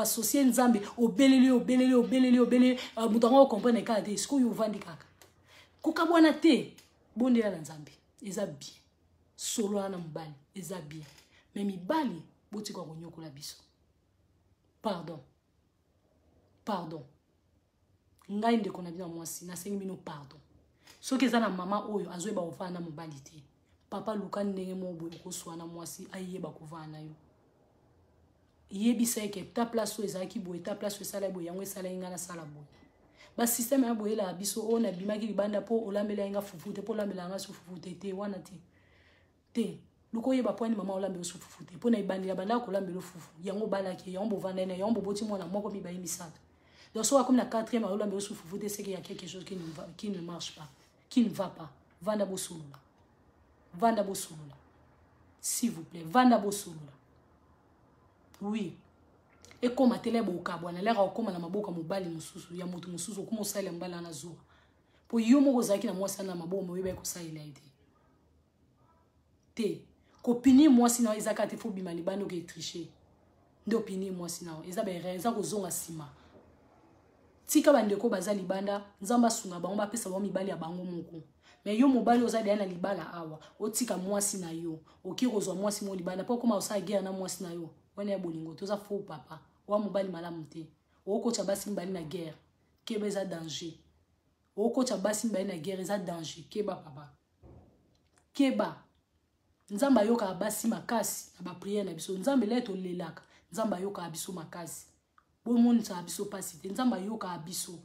associé nzambe obelele mutango on comprendre ka de ce ko yo vandi kaka kuka bwana te bondela na nzambe eza bien solo na mobile eza bien mais mibali boti ko konyokola biso pardon ngai ndeko na bina mwasi na sengi bino pardon soki eza na mama oyo azoyeba ofana mobali te papa luka ndenge mobo ko swana mwasi ayeba kovana yo yebisa ke ta place ezaki boye ta place esala boye yango esala inga na sala boye ba système ya boye la biso ona bimaki libanda po olambela inga fufute po olambela nga fufute te wana te luko yeba point mama olambela fufute po na ibandi ya banda ko olambela fufu yango balaki yango bovanda na yango boboti mwana moko mibayi misata donc soit comme la 4e olambela fufute c'est qu'il y a quelque chose qui ne marche pas qui ne va pas vanda bosulula Vanda Bosulula. S'il vous plaît, Vanda Bosulula. Oui. Et comme à télé boka, on a l'air comme na maboka mobali mususu, ya moto mususu comme ça ile mbala na zuwa. Po yomo kozaki na mwasi na mabo mo yeba ko sa ile ide. Te. Kopini mwasi na ezaka te fo bima libando ke tricher. Ndo opini mwasi na eza be reza ko zonga sima. Tika bandeko baza libanda, nzamba sunga bango ba pesa ba mibali ya bango moko. Mais yo mobali ozali na libala awa otika mwasi na yo okirozwa mwasi mo libala po koma osa guerre na mwasi na yo wana ya bolingo toza faux papa wa mobali malamu te okocha basi mbali na guerre keba eza danger okocha basi mbali na guerre eza danger keba papa keba nzamba yoka basi makasi na ba prière na biso nzambe leto lelaka nzamba yoka biso makasi bo monisa biso pasi te nzamba yoka biso.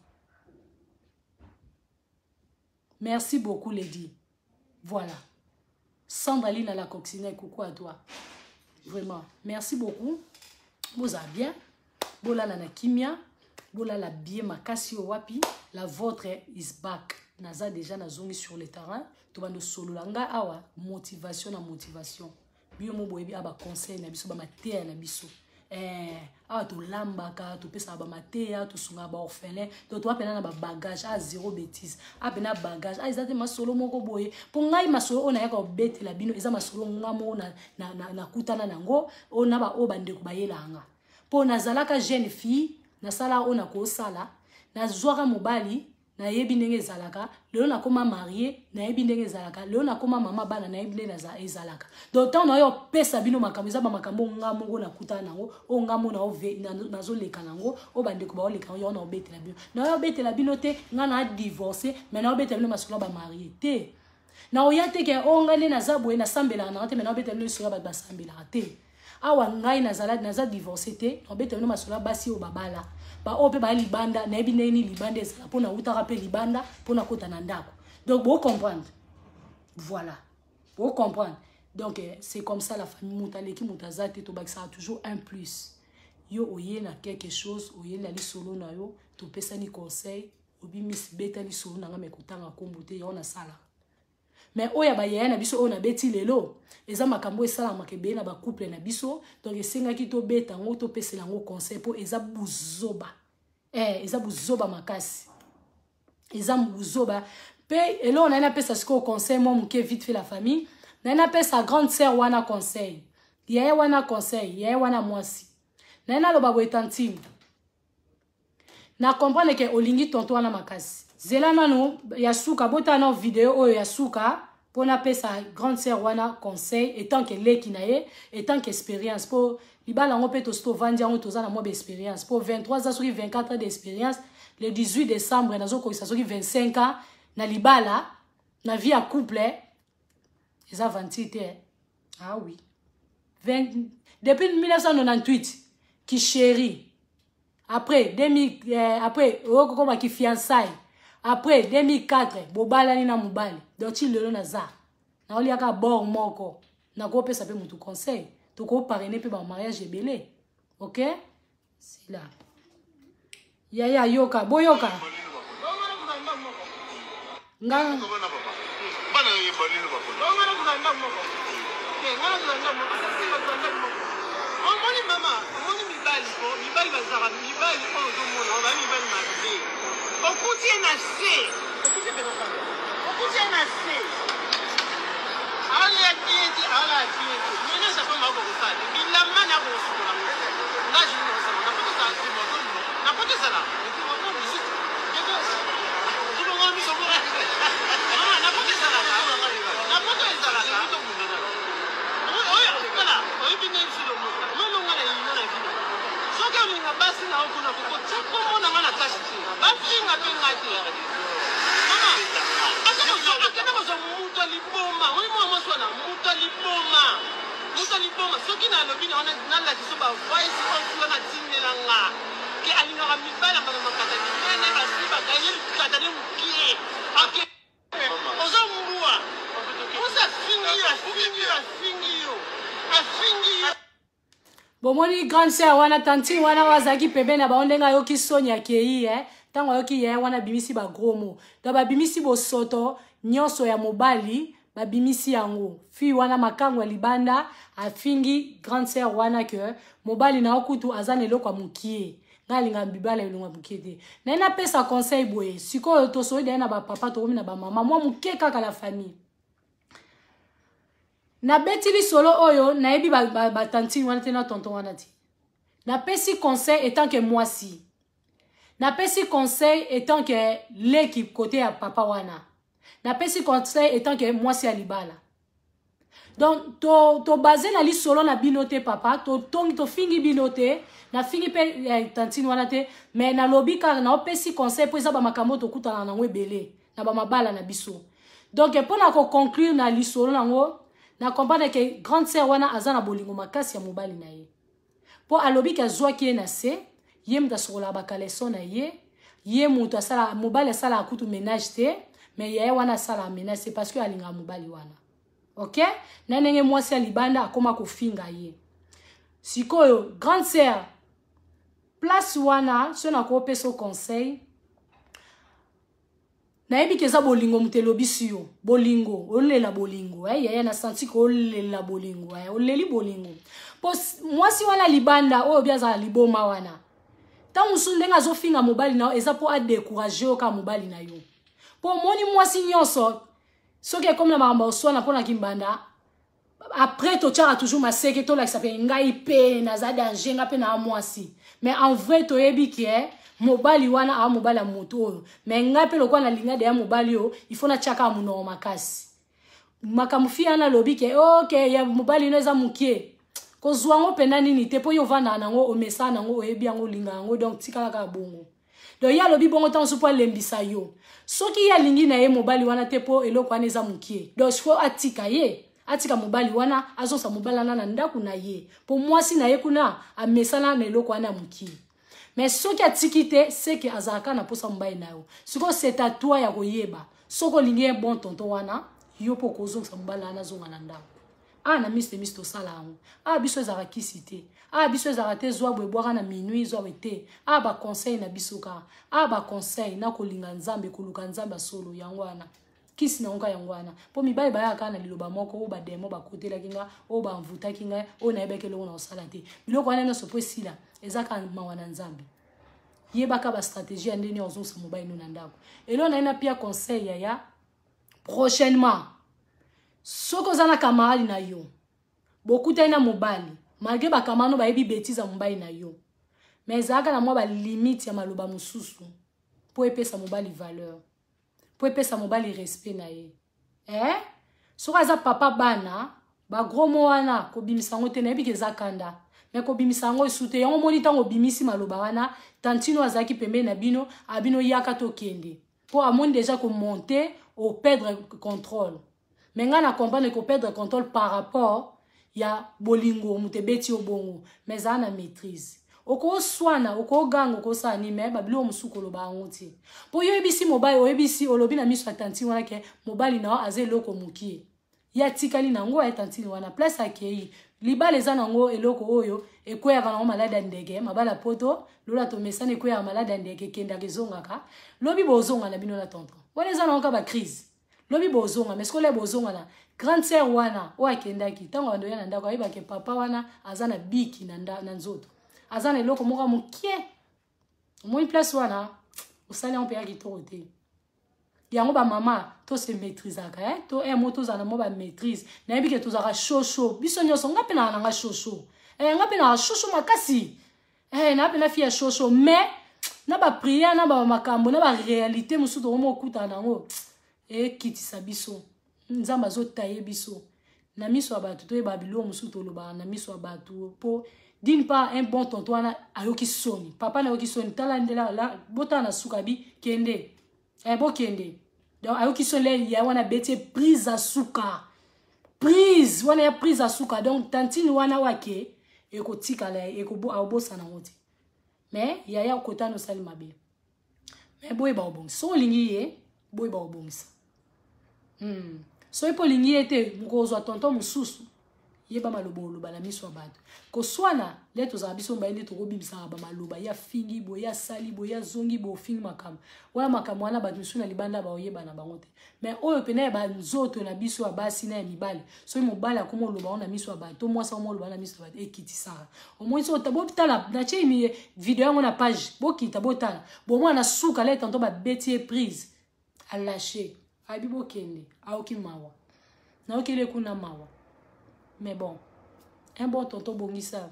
Merci beaucoup, Lady. Voilà. Sandraline à la coccinelle, coucou à toi. Vraiment. Merci beaucoup. Vous avez bien. Bola la kimia. Bola la bien makasi wapi. La vôtre is back. Naza déjà na zongi sur le terrain. Tu vas nous solo langa awa. Motivation na motivation. Bio mo boyebi aba conseil na biso ba mater na biso. To lambaka to pesa ba matea to sunga ba orphelin to apena na ba bagage zéro bêtise apena bagage ezate masolo moko boye po ngai masolo ona yaka obetela bino eza masolo ngamo na kutana nango ona ba obande ko bayelanga po nazalaka jeune fille na sala ona ko sala na zwaka mobali na yebi ndenge ezalaka lelo na koma marié na yebi ndenge ezalaka lelo na koma mama bana na yebi ndenge ezalaka d'autant na yo pesa bino makambo eza ba makambo ngamo ngo na kutana nango o ngamo na ove na zo leka nango o bande ko ba o leka yo na obetela bino na yo betela bino te nga na divorcer mais na obetela bino masolo ba marié te na o ya te ke o ngane na zabwe na sambela na te mais na obetela bino solo ba sambela te awa ngai naza divorcé te obeta no masola basi o babala ba ope ba libanda na ebi neni libanda ezala pona utaka pe libanda pona kota na ndako donc vous comprendre voilà vous comprendre donc c'est comme ça la famille mutaleki mutazate to bakisa toujours un plus yo oye na quelque chose oye na li solo na yo to pesa ni conseil obi miss beta li solo na nga mekutanga kombute yo na sala mais oya ba yaya na biso ona beti lelo eza makambo esala makebe na ba couple na biso donc esenga ki to beta ngo to pesela ngo conseil po eza buzoba eza buzoba makasi eza buzoba pe elo na na pesa siko conseil mo muke vite fait la famille na na pesa grande sœur wana conseil yaya wana conseil yaya wana mwasi na lo babo etantine na comprendre que olingi tonto wana makasi zela nanu ya suka bota na vidéo oyo ya suka pona pesa grande sœur wana conseil étant que leki na ye étant qu'expérience pour libala ngo pe to sto vandi ngo toza na mo expérience pour 23 ans sur 24 ans d'expérience le 18 décembre nazo ko isa sur 25 ans na libala na vie à couple eza 28 ah oui 20 depuis 1998 qui chérit après 2000 après okoma ki fiançailles après 2004 bobala ni na mobali donc ti lelo na za na oli aka bord moko na ko pesa pe mutu conseil to ko parrainer pe ba mariage ebele OK c'est là yaya yoka boyoka ngana bana yebali no bakona ngana kuzamba moko ngana kuzamba moko omoni mama omoni mibali bazara mibali ozo mona ba mibali mabe okutie na se okutie na se ala tieti nina sa kama ko kufanya bila maana ko sukula ngaji no sana na poto sa simo na poto sala basi na kuna kukocha kwa na ngana kashi bafinga pengati mama akana ko muta liboma we mama swana muta liboma soki na lobi na ona na la kiso ba voice on sula na tinela nga ke alinga ga mibala mama makata ni nene ba siba ka yeli kata ni mukie ake ozo mbua oza fingi bomoni grande sœur wana tanti wana wazaki pembeni ba ondenga yoki sonya kei tango yoki ye wana bimisi ba gros mot da ba bimisi bosoto nyonso ya mobali ba bimisi yango fi wana makango libanda afingi grande sœur wana que mobali na okutu azane lokwa mukie ngalinga bibala elonga mukete na ina pesa conseil boye siko to soide na ba papa to na ba mama moi mukie kaka la famille na betili solo oyo na ebi ba tanti wana te na tonton wana ti na pesi conseil étant que moi si na pesi conseil étant que l'équipe côté ya papa wana na pesi conseil étant que moi si alibala donc to basé na li solo na binote papa to fingi binote na fingi pe tanti wana te mais na lobby car na pesi conseil pour ça ba makambo to kutana na ngwebele na ba mabala na biso donc pour na ko conclure na li solo nango na comprendre que grande sœur wana azana bolingo makasi ya mobali na ye po alobi ka zwa ki na se ye mta sola ba kaleso na ye mutu asala mobali asala akutu ménage te mais ye wana asala ménage c'est parce que alinga mobali wana OK na nenge mwasi libanda akoma ko finga ye sikoyo grande sœur place wana so na ko peso conseil na ebi keza bolingo mutelobi siyo bolingo olela bolingo yaya na senti ko olela bolingo oleli bolingo po mwasi wana libanda oyo biaza liboma wana tangu sundenga zo finga mobali na eza po a décourager ka mobali na yo po moni mwasi nyonso soki comme na mamba osona pona kimbanda après to tchara toujours maseke to la sape ngai pe na za danger nga pe na mwasi mais en vrai to yebi ki mobali wana a mobali moto oyo mais ngape lokwa na linga de ya mobali yo il faut na chaka muno makasi makamufi ana lobi ke OK ya mobali no eza mukie ko zwango pena nini te po yo vanda nango o mesa nango o yebi yango linga yango donc tikala ka bongo donc ya lobi bongo tan so po lembisa yo soki ya lingi na ye mobali wana te po eloko ana eza mukie donc faut atika ye atika mobali wana azosa mobali na ndako na ye po mwasi na ye kuna amesana na eloko wana muki mais soki atiki te c'est que azalaka na posa mobali na yo siko c'est à toi ya koyeba soko lingi bon tonton wana yo po kozongisa mobali wana zonga na ndako na Miss to sala yango biso ezaka kisi te biso ezaka te zwa bwebwaka na minuit zwa te ba conseil na biso ka ba conseil na kolinga nzambe koluka nzambe solo yango wana kisi na onka yango wana po mibali bayaka na liloba moko o ba demo ba kotela kinga o ba mvuta kinga o na yebeke longo na osala te biloko wana no sopo sila ezaka mawana nzambe yebaka ba stratégie ndeni ozonsa mobali no na ndako elo na ina pia conseil ya prochainement soko zana camarade na yo bokuta ina mobali malgré ba kamano ba yebi bêtise mobali na yo mais zaka na mwa ba limite ya maloba mususu po epesa mobali valeur po epesa mobali respect na ye soko za papa bana ba gros mo wana ko bimisango te na yebi ke zakanda mais ko bimisango isute yango moni tango bimisi maloba wana tantino azaki pembe na bino abino yaka to kende po amoni déjà ko monter au perdre contrôle. Mais nga na comprendre ko perdre contrôle par rapport ya bolingo mutebeti obongo mais ana maîtrise oko swana oko gango ko sa ni me babilo musukolo ba ngoti po yo ebisi mobile o ebisi olobi na miso atanti wana ke mobile na aze loko mukie ya tikali na ngo atanti wana place akei libale za nango eloko oyo ekwera na malade ndege mabala poto lola to mesane ekwera malade ndege kenda kezongaka lobi bozonga na bino na tonton wana za nango ba crise lobi bozonga mais skole bozonga na grande sœur wana o akendaki tango ando yana ndako ayiba ke papa wana azana biki na nzoto azana eloko moko mukie moi place wana osali on paya kitoko te yango ba mama to se maîtrisaka to moto za na mo ba maîtrise na yebi ke to za shosho biso nyoso ngape na nga shosho ngape na shosho makasi na pe na fia shosho mais na ba prière na ba makambo na ba réalité musu to mo kuta nango kitisa biso nzamba zotaye biso na miso abatu to babilo musu to loba na miso abatu po d'une part un bon tonton wana ayoki soni papa na yoki soni tala ndela la bota na sukabi kende bo kende donc ayoki soni ya wana bete prise à suka prise wana ya prise à suka donc tantine wana wake ekotika la ekobo abosa na ngote mais ya kotano sali mabe mais boye ba obongisa so lingi ye boye ba obongisa so ipo lingi ete mukozwa tonton mususu yeba malobo ba na miso abatu ko swana leto za biso mbaende to kobimisa ba maloba ya fingi bo ya sali bo ya zongi bo fingi makam wana makam wana batu suna libanda ba oyeba na bango te mais oyo pena ba nzoto na biso abasi na mibale so mobala komo loba na miso abatu moi sa mo loba na miso abatu ekitisa au moins so tabo tala na chemi video yango na page bokita botala bo moi na suka le tonton ba betier prise à lâcher abibo kende aoki mawa na okele kuna mawa mais bon un bon tonton bongisa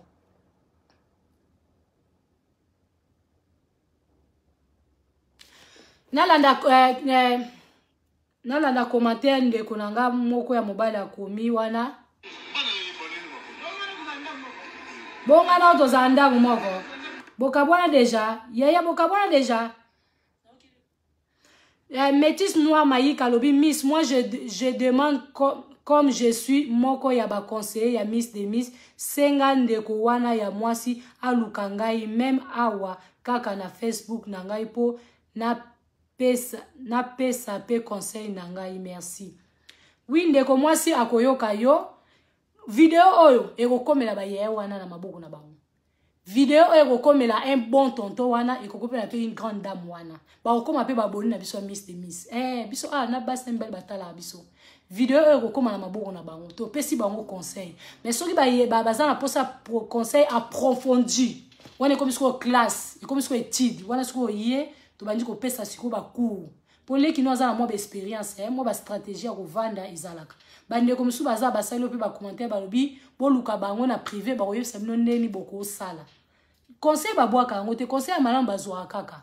nalanda commentaire ndeko nanga moko ya mobile akomi wana bonga na toza ndangu moko bokabwana déjà yaya bokabwana déjà métis noir maïka lobi miss moi je demande comme je suis moko ya ba conseiller ya miss de miss senga ndeko wana ya mwasi aluka ngai même awa kaka na Facebook na ngai po na pesa pe conseil na ngai merci oui ndeko mwasi akoyoka yo video oyo ekokomela ba yeye wana na maboko na bango video oyo ekokomela un bon tonton wana ekokopela pe une grande dame wana ba okoma pe ba boni na biso miss de miss biso na basi mbali batala biso video oyo ekokoma na maboko na bango to pesi bango conseil mais soki ba bazana posa conseil approfondi wana ekomi siko classe ekomi siko étude wana siko ye to bandi ko pesa siko ba cours pour les qui nous azana mo ba expérience mo ba stratégie ya kovanda izalaka bande comme sou baza basalo pe ba commentaire ba lobi bo luka bango na privé ba koyebisa bino ndeni boko sala conseil ba bwaka ngote conseil ya malamba zwa kaka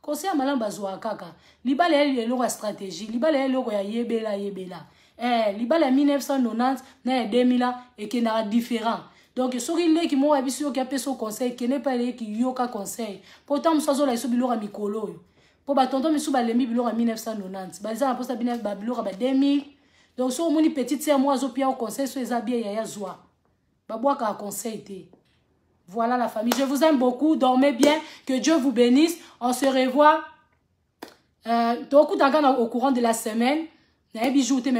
conseil ya malamba zwa kaka libala ya loko ya stratégie libala ya loko ya yebela libala ya 1990 na ya 2000 ekenda différent donc soki leki mo abisi yo ki apeso conseil kene pa leki yoka conseil pourtant musazo la iso biloko mikolo yo po ba tonton misu ba lembi biloko 1990 baza na posta bina ba biloko ba 2000 Donc so moni petite sœur moi zo pia au conseil so ezabie yaya zwa. Ba boaka a conseil té. Voilà la famille, je vous aime beaucoup, dormez bien, que Dieu vous bénisse. On se revoit au courant de la semaine. Mais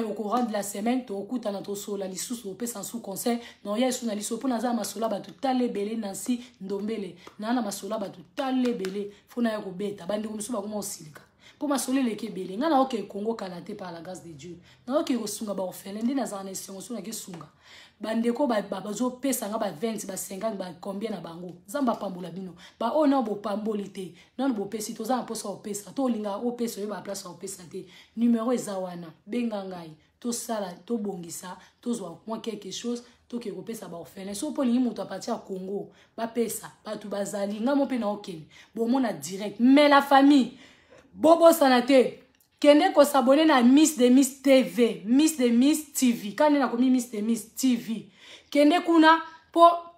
au courant de la semaine, tu as un sous sous conseil. Non, il y a sous na pour naza masola ba tout belé nansi ndombele. Nana masola ba tout belé. Faut na ko beta. Bandi ko musu ba ko osilika. Pour masoler les kebele. Ngana ok Congo kalaté par la grâce de Dieu. Na ok ko sunga ba ofele ndi naza na nation so na ke sunga. Bandeko ba bazo pesa nga ba 20 ba 50 ba combien na bango. Zamba pambola bino. Ba ona bo pambolité. Non bo pesi to za mposa o pesa. To linga o pesa yo ba place o pesa te. Numéro ezawana. Benga ngai. To sala to bongisa, to zwa moi quelque chose, to ke ko pesa ba orphelin. So po lingi muto a partir à Congo, ba pesa, ba tu bazali nga mo pe na okene. Bo mona direct. Mais la famille Bobo Sanate Kende ko s'abonner na Miss de Miss TV, Miss de Miss TV. Quand on a commis Miss de Miss TV. Kende kuna pour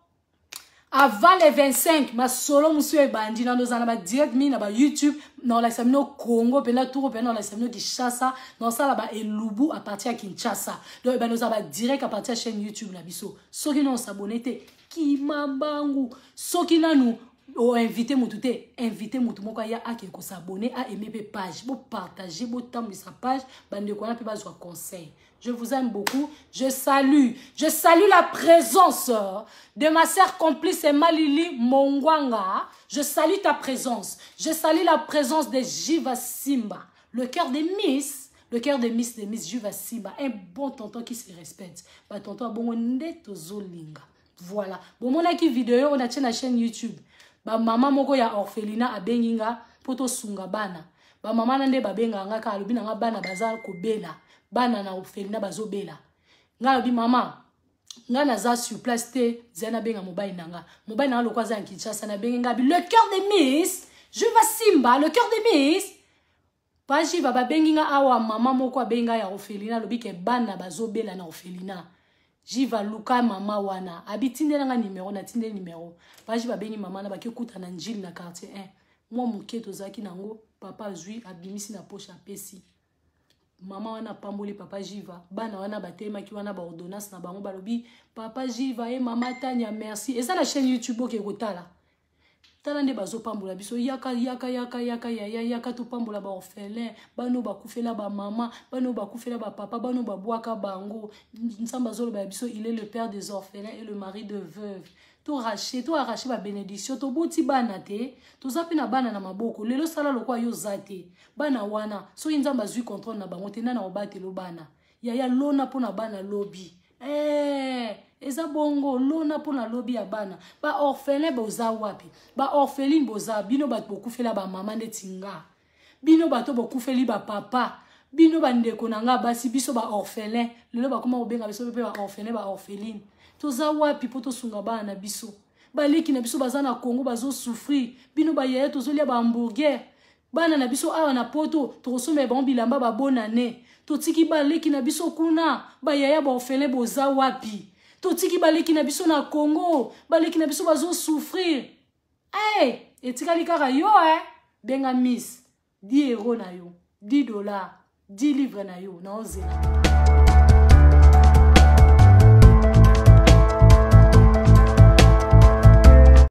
avant les 25, ma solo monsieur bandi na nos anaba direct mi na ba YouTube, dans la samino Congo, pena tour pena la samino Kinshasa, dans ça là ba Elubu à partir à Kinshasa. Donc ben nous aba direct à partir chaîne YouTube na biso. Soki non s'abonner te ki mabangu, soki na nous ou inviter moutouté, inviter moutou moko ya a ko s'abonner à aimer page, bo partager, bo tambi sa page, bande ko na pe ba zo conseil. Je vous aime beaucoup. Je salue la présence de ma sœur complice Malili Mongwanga. Je salue ta présence. Je salue la présence de Jiva Simba, le cœur de Miss Jiva Simba, un bon tonton qui se respecte. Ba tonton bon ndeto zolinga. Voilà. Bon mon aki vidéo on a tient la chaîne YouTube. Ba maman moko ya orphelinat a benginga poto sunga bana. Ba maman nande ba benga nga ka lobi nga bana bazar ko bela. Bana na orphelinat bazo bela. Nga lobi mama nga naza sur place te zena benga mobile nanga. Mobile nanga lokwa za Kinshasa na benga bi le cœur de Miss Jiva Simba, le cœur de Miss. Pa Jiva ba benginga awa mama moko benga ya orphelinat lobi ke bana bazo bela na orphelinat. Jiva luka mama wana abitinde nga numéro na tinde numéro pa jiva bengi mama na bakekuta na njili na quartier 1 moi muketo zaki nango papa zui abimisi na poche apesi mama wana pamboli papa Jiva bana wana batema ki wana ba ordonnance na bango balobi papa Jiva et mama Tanya merci et ça la chaîne YouTube ke kotala tala nde bazo pambola biso yaka to pambola ba orphelin bano ba kufela ba mama bano ba kufela ba papa bano ba bwaka bango nsamba zolo ba biso il est le père des orphelins et le mari de veuve to arracher ba bénédiction to boti bana te to zapi na bana na maboko lelo sala lokwa yo zate bana wana so nzamba zui contrôle na bango te na obatelo bana ya lona pona bana lobby eza bongo lona pona lobby ya bana ba orphelin boza wapi ba orpheline boza bino bat bokufela ba mama ndetinga bino bato bokufeli ba papa bino bandeko nanga basi biso ba orphelin lelo bakoma obenga biso pe ba orphelin ba orpheline toza wapi poto sunga bana na biso baleki na biso baza na Congo bazo souffrir bino ba yeye tozolia ba hamburger bana na biso awa na poto tokosomba ba bilamba ba bonane totiki baleki na biso kuna ba yaya ba orphelin boza wapi totiki baleki na biso na Congo baleki na biso bazo souffrir etikali kaka yo benga Miss 10 € na yo $10 10 livres na yo na ozela